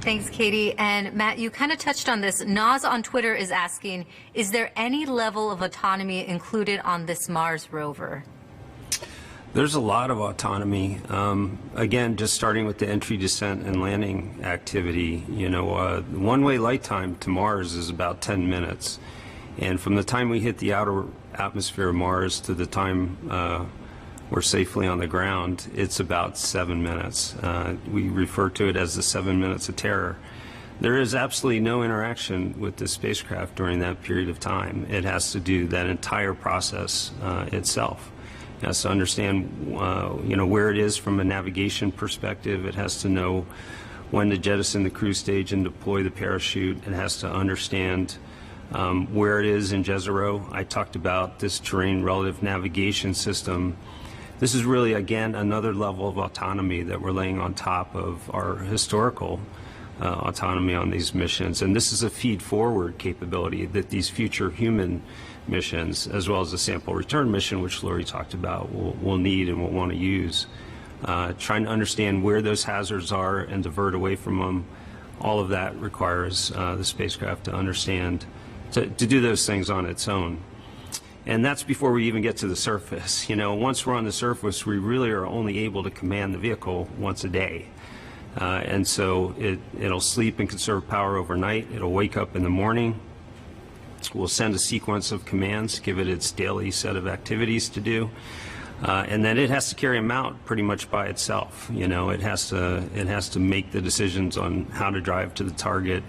Thanks, Katie. And Matt, you kind of touched on this. Naz on Twitter is asking, is there any level of autonomy included on this Mars rover? There's a lot of autonomy. Again, just starting with the entry, descent, and landing activity, one-way light time to Mars is about 10 minutes. And from the time we hit the outer atmosphere of Mars to the time we're safely on the ground, it's about 7 minutes. We refer to it as the 7 minutes of terror. There is absolutely no interaction with the spacecraft during that period of time. It has to do that entire process itself. It has to understand, where it is from a navigation perspective. It has to know when to jettison the cruise stage and deploy the parachute. It has to understand where it is in Jezero. I talked about this terrain relative navigation system. This is really, again, another level of autonomy that we're laying on top of our historical autonomy on these missions. And this is a feed-forward capability that these future human missions, as well as the sample return mission, which Lori talked about, will need and will want to use. Trying to understand where those hazards are and divert away from them, all of that requires the spacecraft to understand, to do those things on its own. And that's before we even get to the surface. Once we're on the surface, we really are only able to command the vehicle once a day. And so it'll sleep and conserve power overnight. It'll wake up in the morning. We'll send a sequence of commands, give it its daily set of activities to do. And then it has to carry them out pretty much by itself. It has to make the decisions on how to drive to the target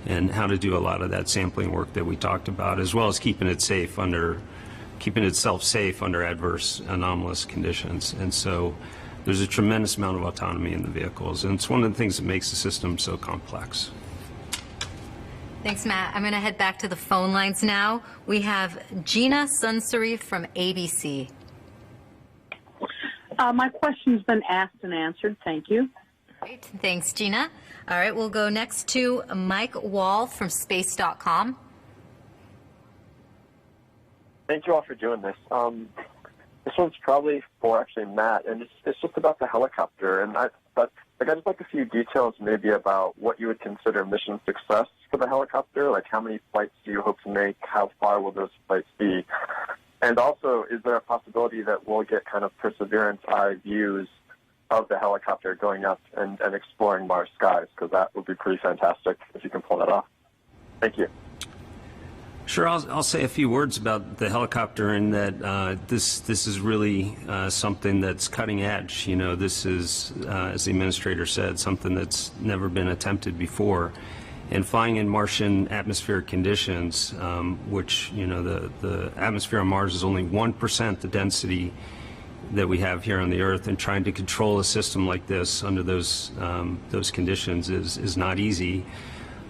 and how to do a lot of that sampling work that we talked about, as well as keeping itself safe under adverse anomalous conditions. And so there's a tremendous amount of autonomy in the vehicles, and it's one of the things that makes the system so complex. Thanks, Matt. I'm going to head back to the phone lines now. We have Gina Sunsari from ABC. My question's been asked and answered. Thank you. Great. Thanks, Gina. All right, we'll go next to Mike Wall from space.com. Thank you all for doing this. This one's probably for actually Matt, and it's just about the helicopter. And I'd just like a few details maybe about what you would consider mission success for the helicopter. Like, how many flights do you hope to make? How far will those flights be? And also, is there a possibility that we'll get kind of Perseverance eye views of the helicopter going up and exploring Mars skies? Because that would be pretty fantastic if you can pull that off. Thank you. Sure, I'll say a few words about the helicopter, in that this is really something that's cutting edge. This is, as the administrator said, something that's never been attempted before. And flying in Martian atmospheric conditions, which, the atmosphere on Mars is only 1% the density that we have here on the Earth, and trying to control a system like this under those conditions is not easy.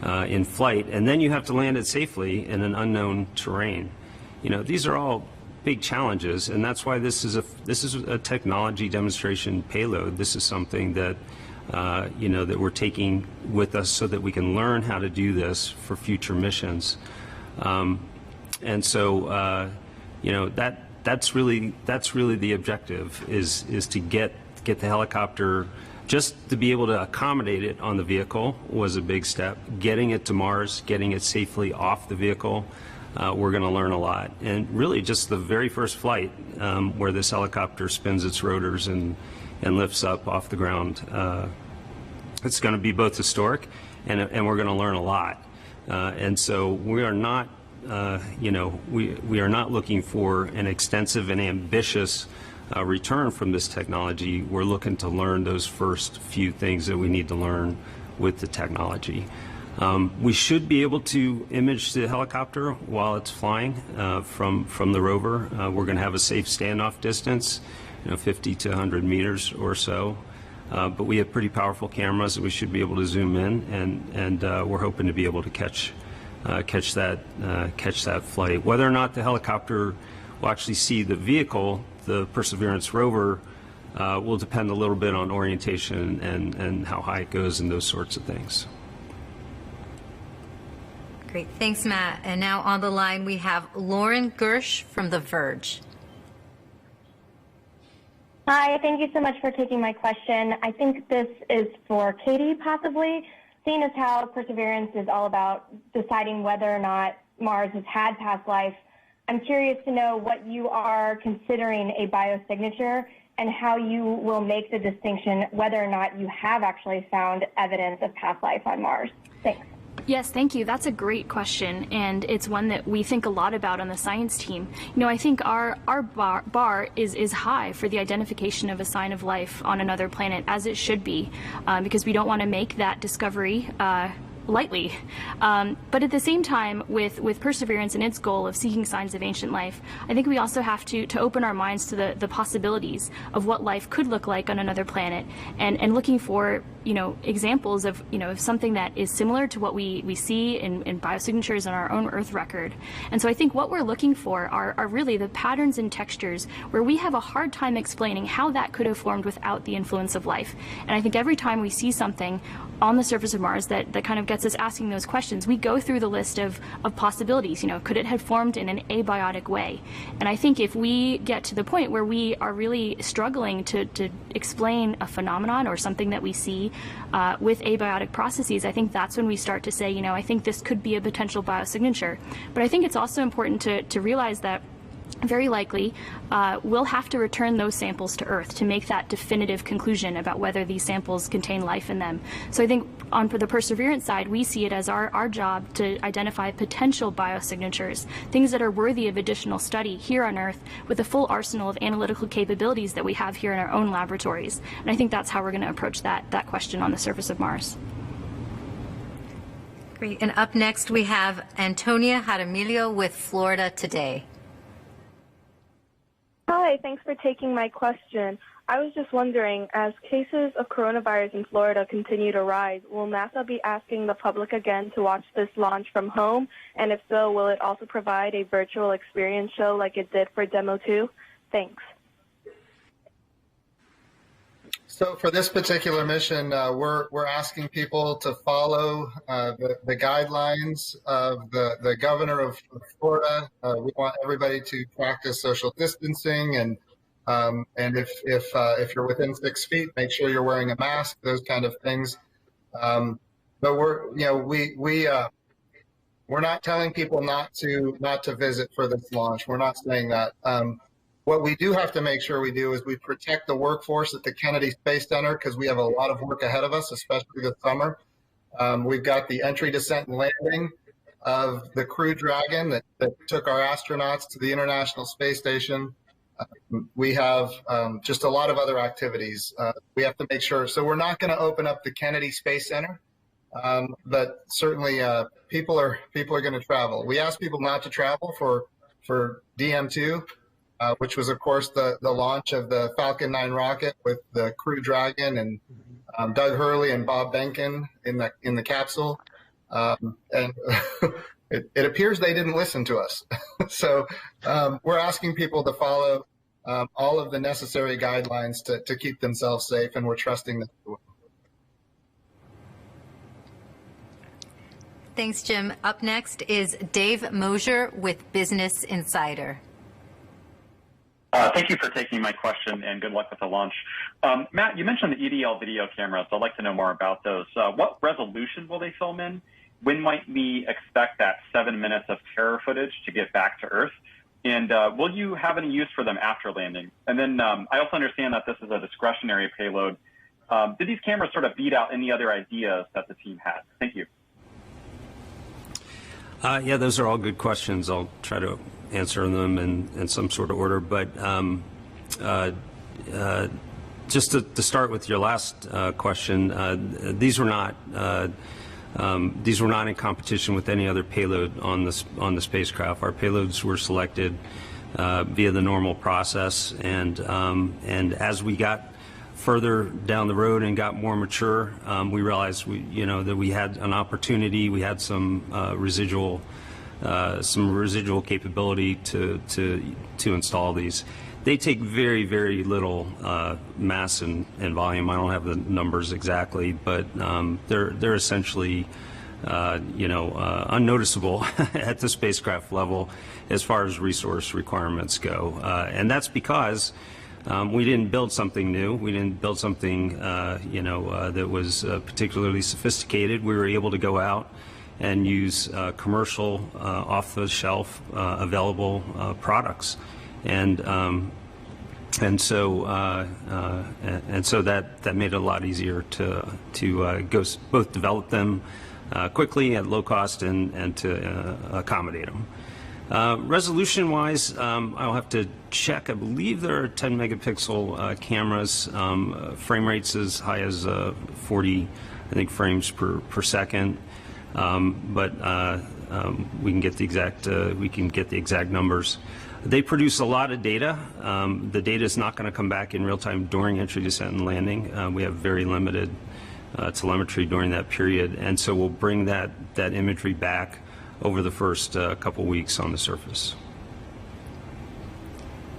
In flight, and then you have to land it safely in an unknown terrain. These are all big challenges, and that's why this is a technology demonstration payload. This is something that that we're taking with us so that we can learn how to do this for future missions. And so that's really the objective, is to get the helicopter. Just to be able to accommodate it on the vehicle was a big step. Getting it to Mars, getting it safely off the vehicle, we're going to learn a lot. And really just the very first flight where this helicopter spins its rotors and lifts up off the ground, it's going to be both historic and we're going to learn a lot. And so we are not, we are not looking for an extensive and ambitious return from this technology. We're looking to learn those first few things that we need to learn with the technology. We should be able to image the helicopter while it's flying from the rover. We're going to have a safe standoff distance, 50 to 100 meters or so. But we have pretty powerful cameras that we should be able to zoom in, and we're hoping to be able to catch that flight. Whether or not the helicopter will actually see the vehicle, the Perseverance rover, will depend a little bit on orientation and how high it goes and those sorts of things. Great. Thanks, Matt. And now on the line we have Lauren Gersh from The Verge. Hi, thank you so much for taking my question. I think this is for Katie, possibly. Seeing as how Perseverance is all about deciding whether or not Mars has had past life, I'm curious to know what you are considering a biosignature and how you will make the distinction whether or not you have actually found evidence of past life on Mars. Thanks. Yes, thank you. That's a great question, and it's one that we think a lot about on the science team. You know, I think our bar is high for the identification of a sign of life on another planet, as it should be, because we don't want to make that discovery lightly. But at the same time, with Perseverance and its goal of seeking signs of ancient life, I think we also have to open our minds to the possibilities of what life could look like on another planet, and looking for, you know, examples of, you know, of something that is similar to what we see in biosignatures on our own Earth record. And so I think what we're looking for are really the patterns and textures where we have a hard time explaining how that could have formed without the influence of life. And I think every time we see something on the surface of Mars that kind of gets us asking those questions, we go through the list of possibilities. You know, could it have formed in an abiotic way? And I think if we get to the point where we are really struggling to explain a phenomenon or something that we see with abiotic processes, I think that's when we start to say, you know, I think this could be a potential biosignature. But I think it's also important to realize that very likely we'll have to return those samples to Earth to make that definitive conclusion about whether these samples contain life in them. So I think on the Perseverance side, we see it as our job to identify potential biosignatures, things that are worthy of additional study here on Earth with the full arsenal of analytical capabilities that we have here in our own laboratories. And I think that's how we're going to approach that question on the surface of Mars. Great. And up next we have Antonia Jaramillo with Florida Today. Hi, thanks for taking my question. I was just wondering, as cases of coronavirus in Florida continue to rise, will NASA be asking the public again to watch this launch from home? And if so, will it also provide a virtual experience show like it did for Demo 2? Thanks. So for this particular mission, we're asking people to follow the guidelines of the governor of Florida. We want everybody to practice social distancing, and if you're within 6 feet, make sure you're wearing a mask. Those kind of things. But we're not telling people not to visit for this launch. We're not saying that. What we do have to make sure we do is we protect the workforce at the Kennedy Space Center, because we have a lot of work ahead of us, especially this summer. We've got the entry, descent, and landing of the Crew Dragon that took our astronauts to the International Space Station. We have just a lot of other activities. We have to make sure. So we're not going to open up the Kennedy Space Center, but certainly people are going to travel. We ask people not to travel for DM2. Which was, of course, the launch of the Falcon 9 rocket with the Crew Dragon and Doug Hurley and Bob Behnken in the capsule. And it appears they didn't listen to us. So we're asking people to follow all of the necessary guidelines to keep themselves safe, and we're trusting them. Thanks, Jim. Up next is Dave Mosier with Business Insider. Thank you for taking my question, and good luck with the launch. Matt, you mentioned the EDL video cameras. I'd like to know more about those. What resolution will they film in? When might we expect that 7 minutes of terror footage to get back to Earth? And will you have any use for them after landing? And then I also understand that this is a discretionary payload. Did these cameras sort of beat out any other ideas that the team had? Thank you. Yeah, those are all good questions. I'll try to answer them in some sort of order. But just to start with your last question, these were not in competition with any other payload on the spacecraft. Our payloads were selected via the normal process, and as we got further down the road and got more mature, we realized that we had an opportunity. We had some residual capability to install these. They take very, very little mass and volume. I don't have the numbers exactly, but they're essentially unnoticeable at the spacecraft level as far as resource requirements go. And that's because we didn't build something new. We didn't build something that was particularly sophisticated. We were able to go out and use commercial, off-the-shelf, available products, and so that made it a lot easier to go both develop them quickly at low cost and to accommodate them. Resolution-wise, I'll have to check. I believe there are 10 megapixel cameras, frame rates as high as 40, I think, frames per second. But we can get the exact numbers. They produce a lot of data. The data is not going to come back in real time during entry, descent, and landing. We have very limited telemetry during that period, and so we'll bring that imagery back over the first couple weeks on the surface.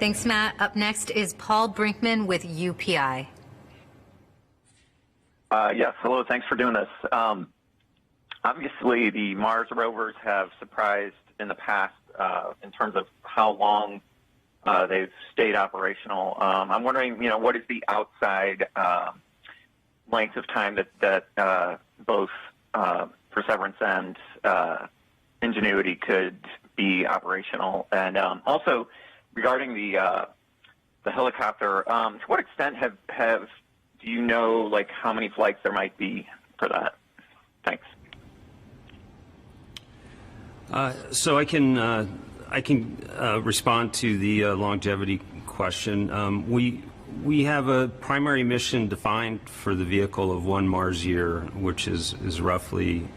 Thanks, Matt. Up next is Paul Brinkman with UPI. Yes, hello. Thanks for doing this. Obviously, the Mars rovers have surprised in the past in terms of how long they've stayed operational. I'm wondering, what is the outside length of time that both Perseverance and Ingenuity could be operational? And also, regarding the helicopter, to what extent do you know how many flights there might be for that? Thanks. So I can respond to the longevity question. We have a primary mission defined for the vehicle of 1 Mars year, which is roughly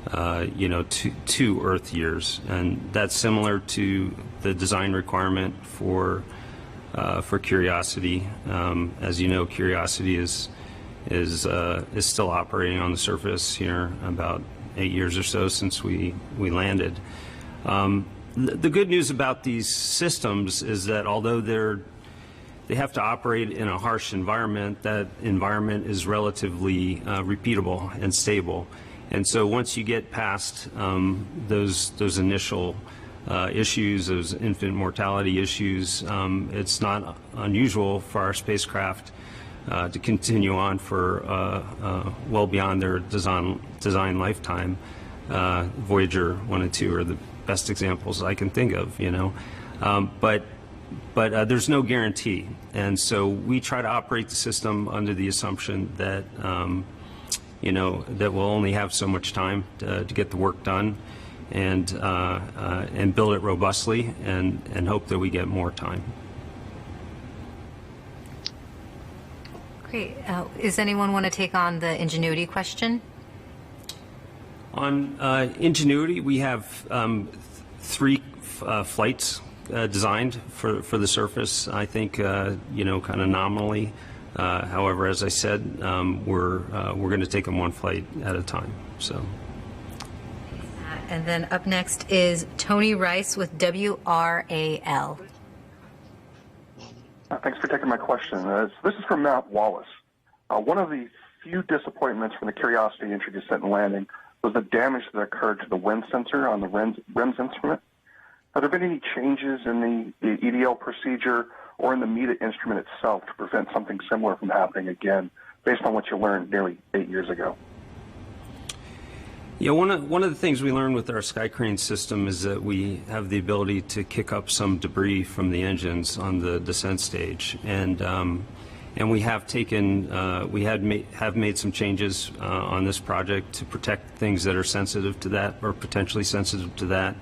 2 Earth years, and that's similar to the design requirement for Curiosity. As you know, Curiosity is still operating on the surface here, about 8 years or so since we landed. The good news about these systems is that although they have to operate in a harsh environment, that environment is relatively repeatable and stable. And so once you get past those initial issues, those infant mortality issues, it's not unusual for our spacecraft to continue on for well beyond their design lifetime. Voyager 1 and 2 are the best examples I can think of, but there's no guarantee, and so we try to operate the system under the assumption that that we'll only have so much time to get the work done, and build it robustly, and hope that we get more time. Great. Does anyone want to take on the Ingenuity question? On Ingenuity, we have 3 flights designed for the surface. I think kind of nominally. However, as I said, we're going to take them 1 flight at a time. So. And then up next is Tony Rice with WRAL. Thanks for taking my question. This is from Matt Wallace. One of the few disappointments from the Curiosity entry, descent, and landing was the damage that occurred to the wind sensor on the REMS instrument. Have there been any changes in the EDL procedure or in the META instrument itself to prevent something similar from happening again, based on what you learned nearly 8 years ago? Yeah, one of the things we learned with our Sky Crane system is that we have the ability to kick up some debris from the engines on the descent stage, and we have taken have made some changes on this project to protect things that are sensitive to that or potentially sensitive to that.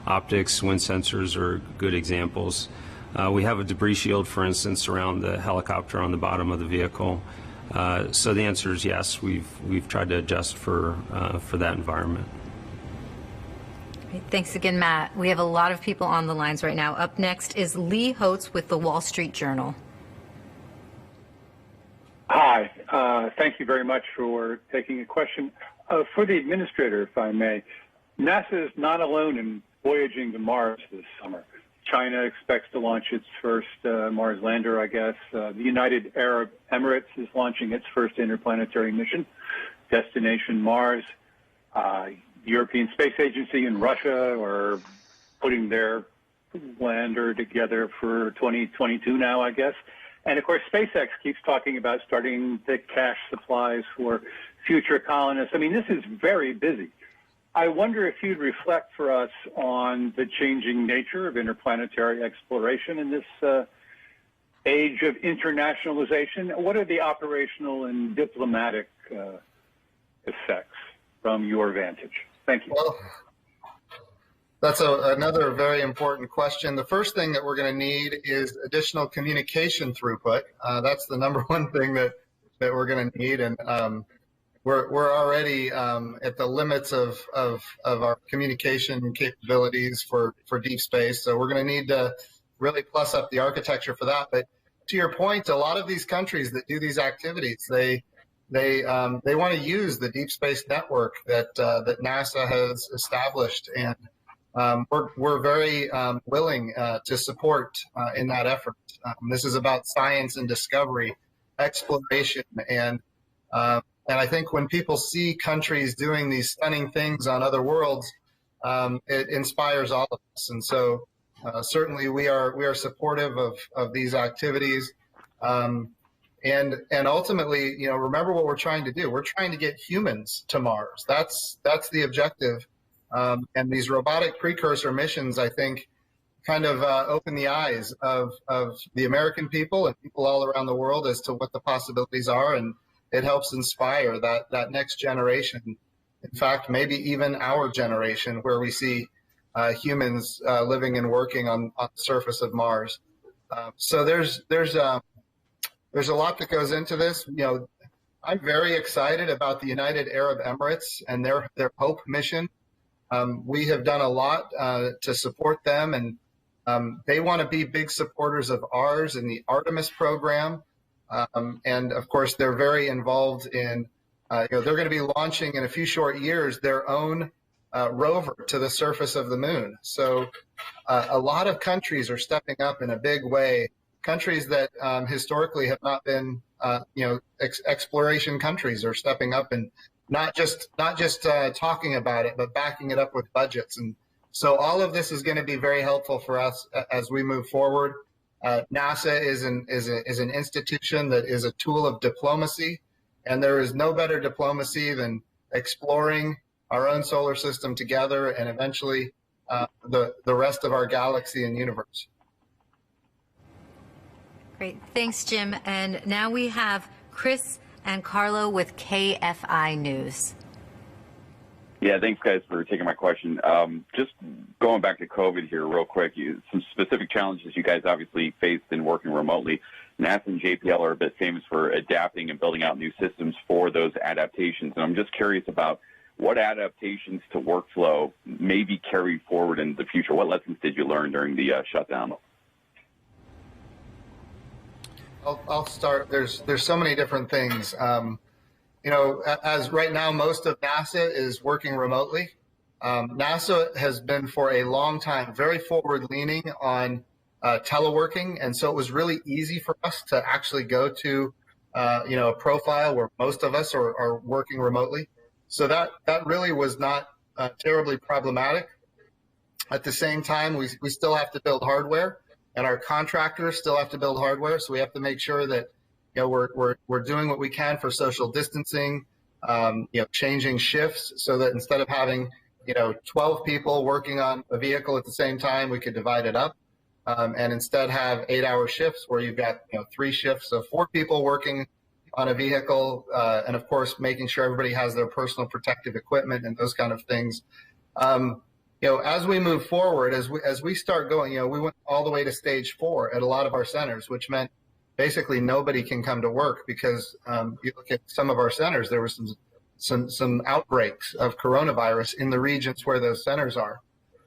Optics, wind sensors are good examples. We have a debris shield, for instance, around the helicopter on the bottom of the vehicle. So the answer is yes. We've tried to adjust for that environment. Great. Thanks again, Matt. We have a lot of people on the lines right now. Up next is Lee Holtz with the Wall Street Journal. Hi. Thank you very much for taking a question. For the administrator, if I may, NASA is not alone in voyaging to Mars this summer. China expects to launch its first Mars lander, I guess. The United Arab Emirates is launching its first interplanetary mission, Destination Mars. European Space Agency and Russia are putting their lander together for 2022 now, I guess. And of course, SpaceX keeps talking about starting the cache supplies for future colonists. I mean, this is very busy. I wonder if you'd reflect for us on the changing nature of interplanetary exploration in this age of internationalization. What are the operational and diplomatic effects from your vantage? Thank you. Well, that's another very important question. The first thing that we're going to need is additional communication throughput. That's the number one thing that we're going to need, and we're already at the limits of our communication capabilities for deep space. So we're going to need to really plus up the architecture for that. But to your point, a lot of these countries that do these activities, they want to use the deep space network that NASA has established, and we're very willing to support in that effort. This is about science and discovery, exploration, and I think when people see countries doing these stunning things on other worlds, it inspires all of us. And so certainly we are supportive of these activities. And ultimately, you know, remember what we're trying to do. We're trying to get humans to Mars. That's the objective. And these robotic precursor missions, I think, kind of open the eyes of the American people and people all around the world as to what the possibilities are, and it helps inspire that next generation. In fact, maybe even our generation, where we see humans living and working on the surface of Mars. So there's a lot that goes into this. You know, I'm very excited about the United Arab Emirates and their HOPE mission. We have done a lot to support them, and they want to be big supporters of ours in the Artemis program. And of course, they're very involved in, you know, they're going to be launching in a few short years their own rover to the surface of the moon. So a lot of countries are stepping up in a big way. Countries that historically have not been, you know, exploration countries are stepping up and not just talking about it, but backing it up with budgets. And so all of this is going to be very helpful for us as we move forward. NASA is an institution that is a tool of diplomacy, and there is no better diplomacy than exploring our own solar system together and eventually the rest of our galaxy and universe. Great. Thanks, Jim. And now we have Chris and Carlo with KFI News. Yeah, thanks, guys, for taking my question. Just going back to COVID here real quick, some specific challenges you guys obviously faced in working remotely. NASA and JPL are a bit famous for adapting and building out new systems for those adaptations. And I'm just curious about what adaptations to workflow may be carried forward in the future. What lessons did you learn during the shutdown? I'll start. There's so many different things. You know, as right now, most of NASA is working remotely. NASA has been for a long time very forward-leaning on teleworking, and so it was really easy for us to actually go to, you know, a profile where most of us are working remotely. So that really was not terribly problematic. At the same time, we still have to build hardware, and our contractors still have to build hardware. So we have to make sure that, you know, we're doing what we can for social distancing, you know, changing shifts so that instead of having, you know, 12 people working on a vehicle at the same time, we could divide it up, and instead have 8-hour shifts where you've got, you know, 3 shifts of 4 people working on a vehicle, and of course making sure everybody has their personal protective equipment and those kind of things. You know, as we move forward, as we start going, you know, we went all the way to stage 4 at a lot of our centers, which meant basically nobody can come to work because you look at some of our centers, there was some outbreaks of coronavirus in the regions where those centers are.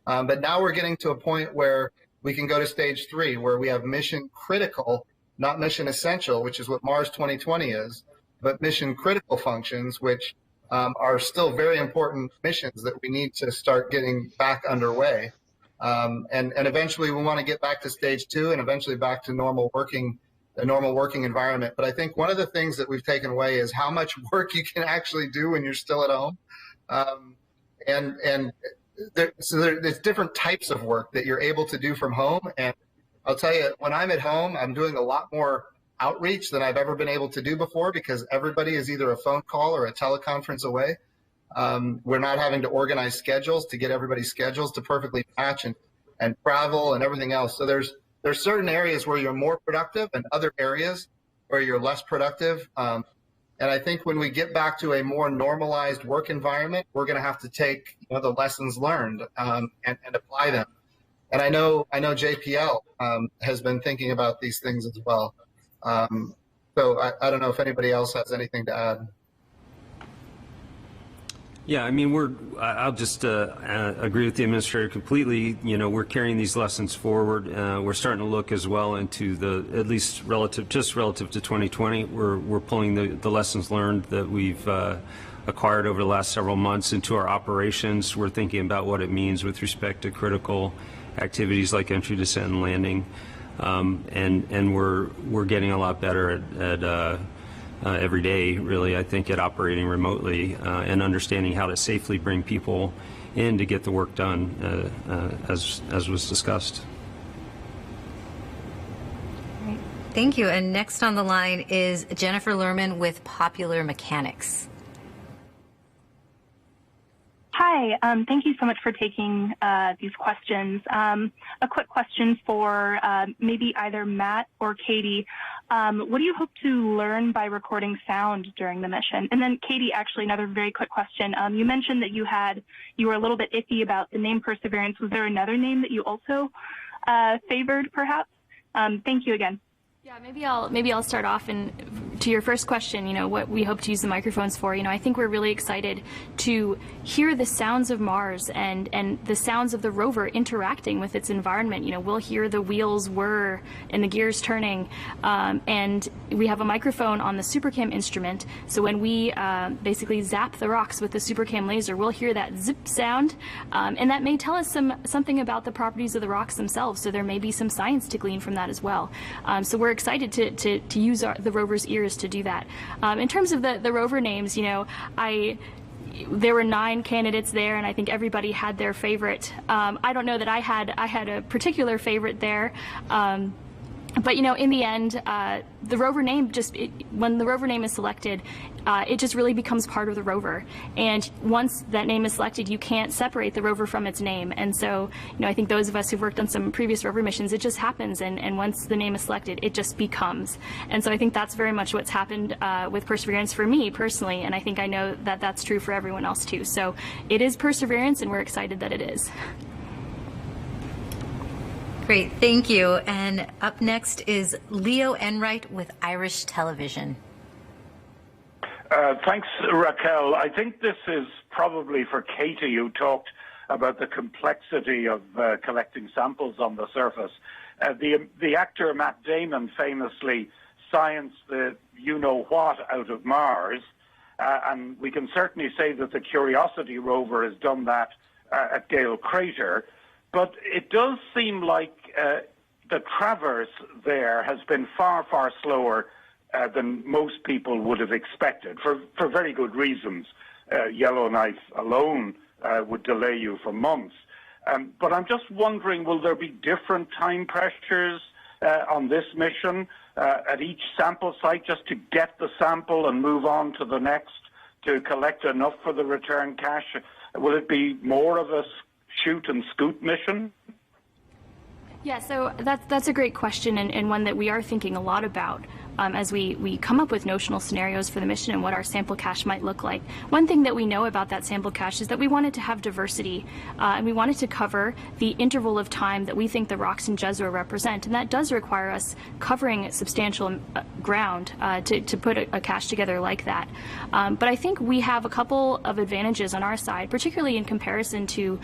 But now we're getting to a point where we can go to stage 3, where we have mission critical not mission essential, which is what Mars 2020 is, but mission critical functions, which are still very important missions that we need to start getting back underway. And eventually we want to get back to stage 2 and eventually back to a normal working environment. But I think one of the things that we've taken away is how much work you can actually do when you're still at home. So there's different types of work that you're able to do from home. And I'll tell you, when I'm at home, I'm doing a lot more outreach than I've ever been able to do before, because everybody is either a phone call or a teleconference away. We're not having to organize schedules to get everybody's schedules to perfectly match and travel and everything else. So there's certain areas where you're more productive and other areas where you're less productive. And I think when we get back to a more normalized work environment, we're going to have to take the lessons learned and apply them. And I know JPL has been thinking about these things as well. So I don't know if anybody else has anything to add. Yeah, I mean, I'll just agree with the administrator completely. We're carrying these lessons forward. We're starting to look as well into at least relative to 2020. We're pulling the lessons learned that we've acquired over the last several months into our operations. We're thinking about what it means with respect to critical activities like entry, descent, and landing. And we're getting a lot better at every day, really, I think, at operating remotely and understanding how to safely bring people in to get the work done, as was discussed. Great. Thank you. And next on the line is Jennifer Lerman with Popular Mechanics. Hi, thank you so much for taking these questions. A quick question for maybe either Matt or Katie. What do you hope to learn by recording sound during the mission? And then Katie, actually, another very quick question. You mentioned that you were a little bit iffy about the name Perseverance. Was there another name that you also favored, perhaps? Thank you again. Yeah, maybe I'll start off. And to your first question, what we hope to use the microphones for, I think we're really excited to hear the sounds of Mars and the sounds of the rover interacting with its environment. We'll hear the wheels whir and the gears turning, and we have a microphone on the SuperCam instrument. So when we basically zap the rocks with the SuperCam laser, we'll hear that zip sound, and that may tell us something about the properties of the rocks themselves. So there may be some science to glean from that as well. So we're excited to use the rover's ears to do that. In terms of the rover names, there were 9 candidates there, and I think everybody had their favorite. I don't know that I had a particular favorite there. But in the end, the rover name when the rover name is selected, it just really becomes part of the rover. And once that name is selected, you can't separate the rover from its name. And so, I think those of us who've worked on some previous rover missions, it just happens. And once the name is selected, it just becomes. And so I think that's very much what's happened with Perseverance for me personally. And I think I know that that's true for everyone else too. So it is Perseverance, and we're excited that it is. Great, thank you. And up next is Leo Enright with Irish Television. Thanks, Raquel. I think this is probably for Katie, who talked about the complexity of collecting samples on the surface. The actor Matt Damon famously scienced the you-know-what out of Mars, and we can certainly say that the Curiosity rover has done that at Gale Crater. But it does seem like the traverse there has been far, far slower than most people would have expected, for very good reasons. Yellowknife alone would delay you for months. But I'm just wondering, will there be different time pressures on this mission at each sample site, just to get the sample and move on to the next to collect enough for the return cache? Will it be more of a shoot and scoot mission? Yeah, so that's a great question, and one that we are thinking a lot about as we come up with notional scenarios for the mission and what our sample cache might look like. One thing that we know about that sample cache is that we wanted to have diversity, and we wanted to cover the interval of time that we think the rocks in Jezero represent, and that does require us covering substantial ground to put a cache together like that. But I think we have a couple of advantages on our side, particularly in comparison to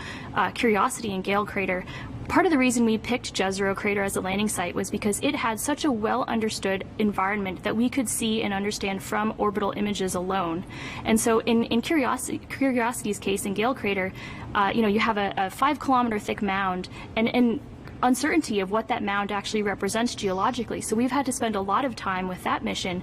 Curiosity and Gale Crater. Part of the reason we picked Jezero Crater as a landing site was because it had such a well-understood environment that we could see and understand from orbital images alone. And so in Curiosity's case, in Gale Crater, you have a 5-kilometer thick mound and uncertainty of what that mound actually represents geologically. So we've had to spend a lot of time with that mission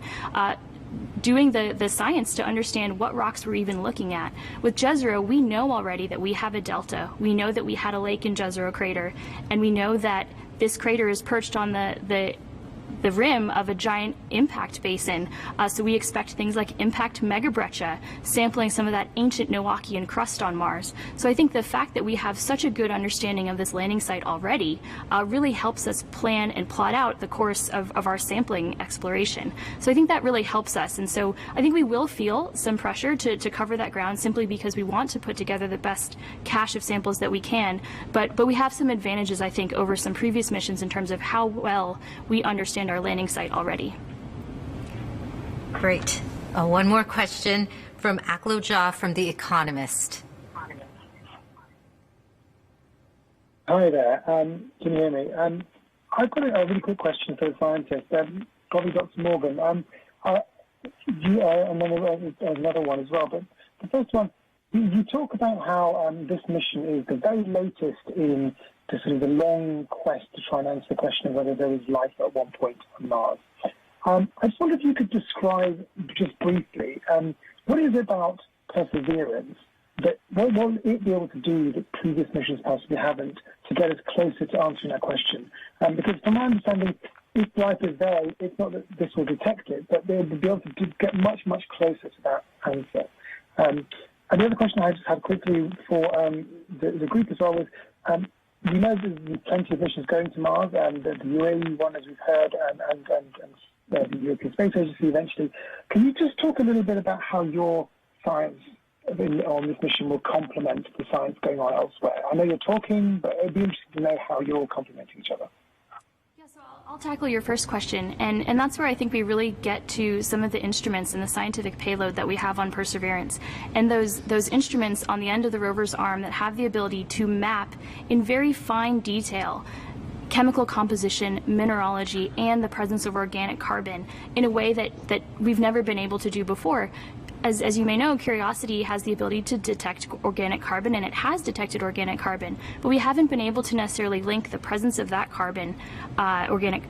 doing the science to understand what rocks we're even looking at. With Jezero, we know already that we have a delta. We know that we had a lake in Jezero Crater, and we know that this crater is perched on the rim of a giant impact basin. So we expect things like impact megabreccia, sampling some of that ancient Noachian crust on Mars. So I think the fact that we have such a good understanding of this landing site already really helps us plan and plot out the course of our sampling exploration. So I think that really helps us. And so I think we will feel some pressure to cover that ground simply because we want to put together the best cache of samples that we can. But we have some advantages, I think, over some previous missions in terms of how well we understand our landing site already. Great. One more question from Aklo Jha from The Economist. Hi there. Can you hear me? I've got a really quick question for the scientist. Probably Dr. Morgan. And then there's another one as well. But the first one, you talk about how this mission is the very latest in the sort of the long quest to try and answer the question of whether there was life at one point on Mars. I just wonder if you could describe just briefly what is it about Perseverance that what will it be able to do that previous missions possibly haven't to get us closer to answering that question? Because from my understanding, if life is there, it's not that this will detect it, but they'll be able to get much, much closer to that answer. And the other question I just had quickly for the group as well was, we know there's plenty of missions going to Mars, and the UAE one, as we've heard, and the European Space Agency eventually. Can you just talk a little bit about how your science on this mission will complement the science going on elsewhere? I know you're talking, but it'd be interesting to know how you're complementing each other. I'll tackle your first question, and that's where I think we really get to some of the instruments and the scientific payload that we have on Perseverance. And those instruments on the end of the rover's arm that have the ability to map in very fine detail chemical composition, mineralogy, and the presence of organic carbon in a way that we've never been able to do before. As you may know, Curiosity has the ability to detect organic carbon, and it has detected organic carbon, but we haven't been able to necessarily link the presence of that carbon, organic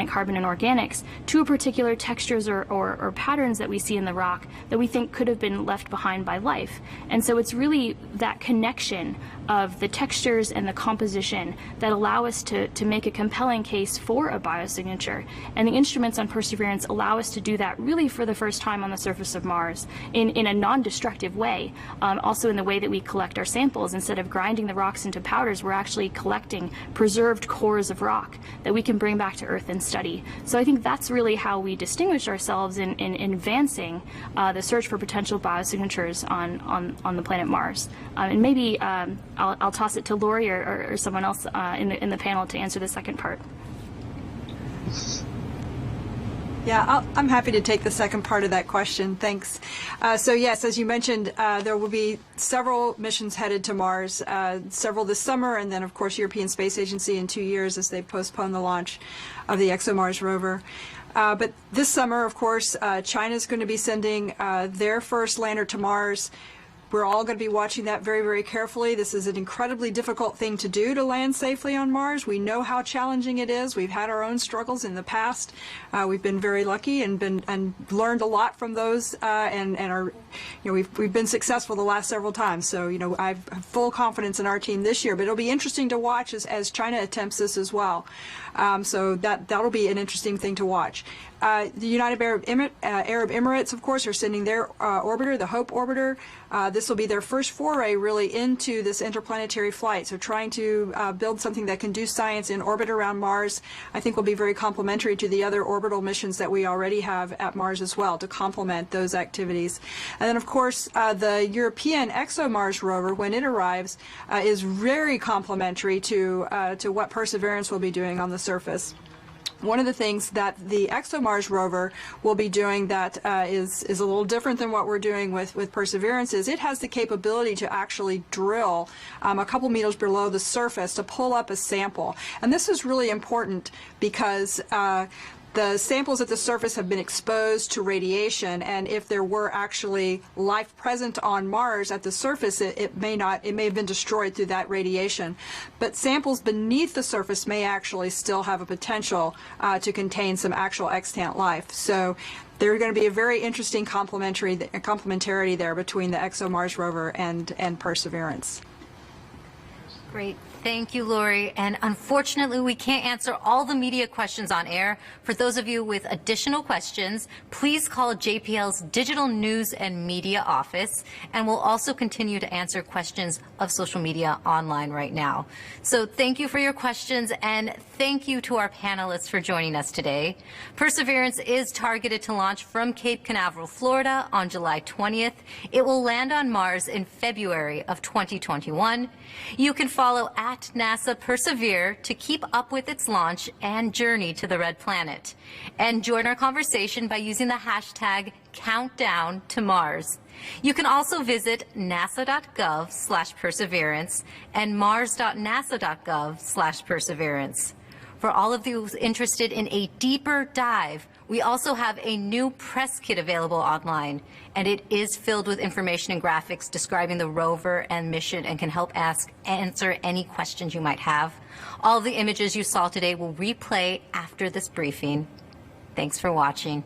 carbon and organics, to particular textures or patterns that we see in the rock that we think could have been left behind by life. And so it's really that connection of the textures and the composition that allow us to make a compelling case for a biosignature. And the instruments on Perseverance allow us to do that really for the first time on the surface of Mars in a non-destructive way. Also in the way that we collect our samples, instead of grinding the rocks into powders, we're actually collecting preserved cores of rock that we can bring back to Earth and study. So I think that's really how we distinguish ourselves in advancing the search for potential biosignatures on the planet Mars. And maybe I'll toss it to Lori or someone else in the panel to answer the second part. Yeah, I'm happy to take the second part of that question. Thanks. So yes, as you mentioned, there will be several missions headed to Mars, several this summer, and then of course European Space Agency in 2 years as they postpone the launch of the ExoMars rover. But this summer, of course, China is going to be sending their first lander to Mars. We're all going to be watching that very, very carefully. This is an incredibly difficult thing to do, to land safely on Mars. We know how challenging it is. We've had our own struggles in the past. We've been very lucky and learned a lot from those, and are, we've been successful the last several times. So I have full confidence in our team this year. But it'll be interesting to watch as China attempts this as well. So that'll be an interesting thing to watch. The United Arab Emirates, of course, are sending their orbiter, the HOPE orbiter. This will be their first foray really into this interplanetary flight. So trying to build something that can do science in orbit around Mars, I think will be very complementary to the other orbital missions that we already have at Mars as well, to complement those activities. And then, of course, the European ExoMars rover, when it arrives, is very complementary to what Perseverance will be doing on the surface. One of the things that the ExoMars rover will be doing that is a little different than what we're doing with Perseverance is it has the capability to actually drill a couple meters below the surface to pull up a sample. And this is really important because the samples at the surface have been exposed to radiation, and if there were actually life present on Mars at the surface, it may have been destroyed through that radiation. But samples beneath the surface may actually still have a potential to contain some actual extant life. So there's going to be a very interesting complementarity there between the ExoMars rover and Perseverance. Great. Thank you, Lori. And unfortunately, we can't answer all the media questions on air. For those of you with additional questions, please call JPL's Digital News and Media Office, and we'll also continue to answer questions of social media online right now. So thank you for your questions, and thank you to our panelists for joining us today. Perseverance is targeted to launch from Cape Canaveral, Florida on July 20th. It will land on Mars in February of 2021. You can follow at NASA Persevere to keep up with its launch and journey to the red planet. And join our conversation by using the hashtag #CountdownToMars. You can also visit nasa.gov/perseverance and mars.nasa.gov/perseverance. For all of those interested in a deeper dive, we also have a new press kit available online, and it is filled with information and graphics describing the rover and mission and can help answer any questions you might have. All of the images you saw today will replay after this briefing. Thanks for watching.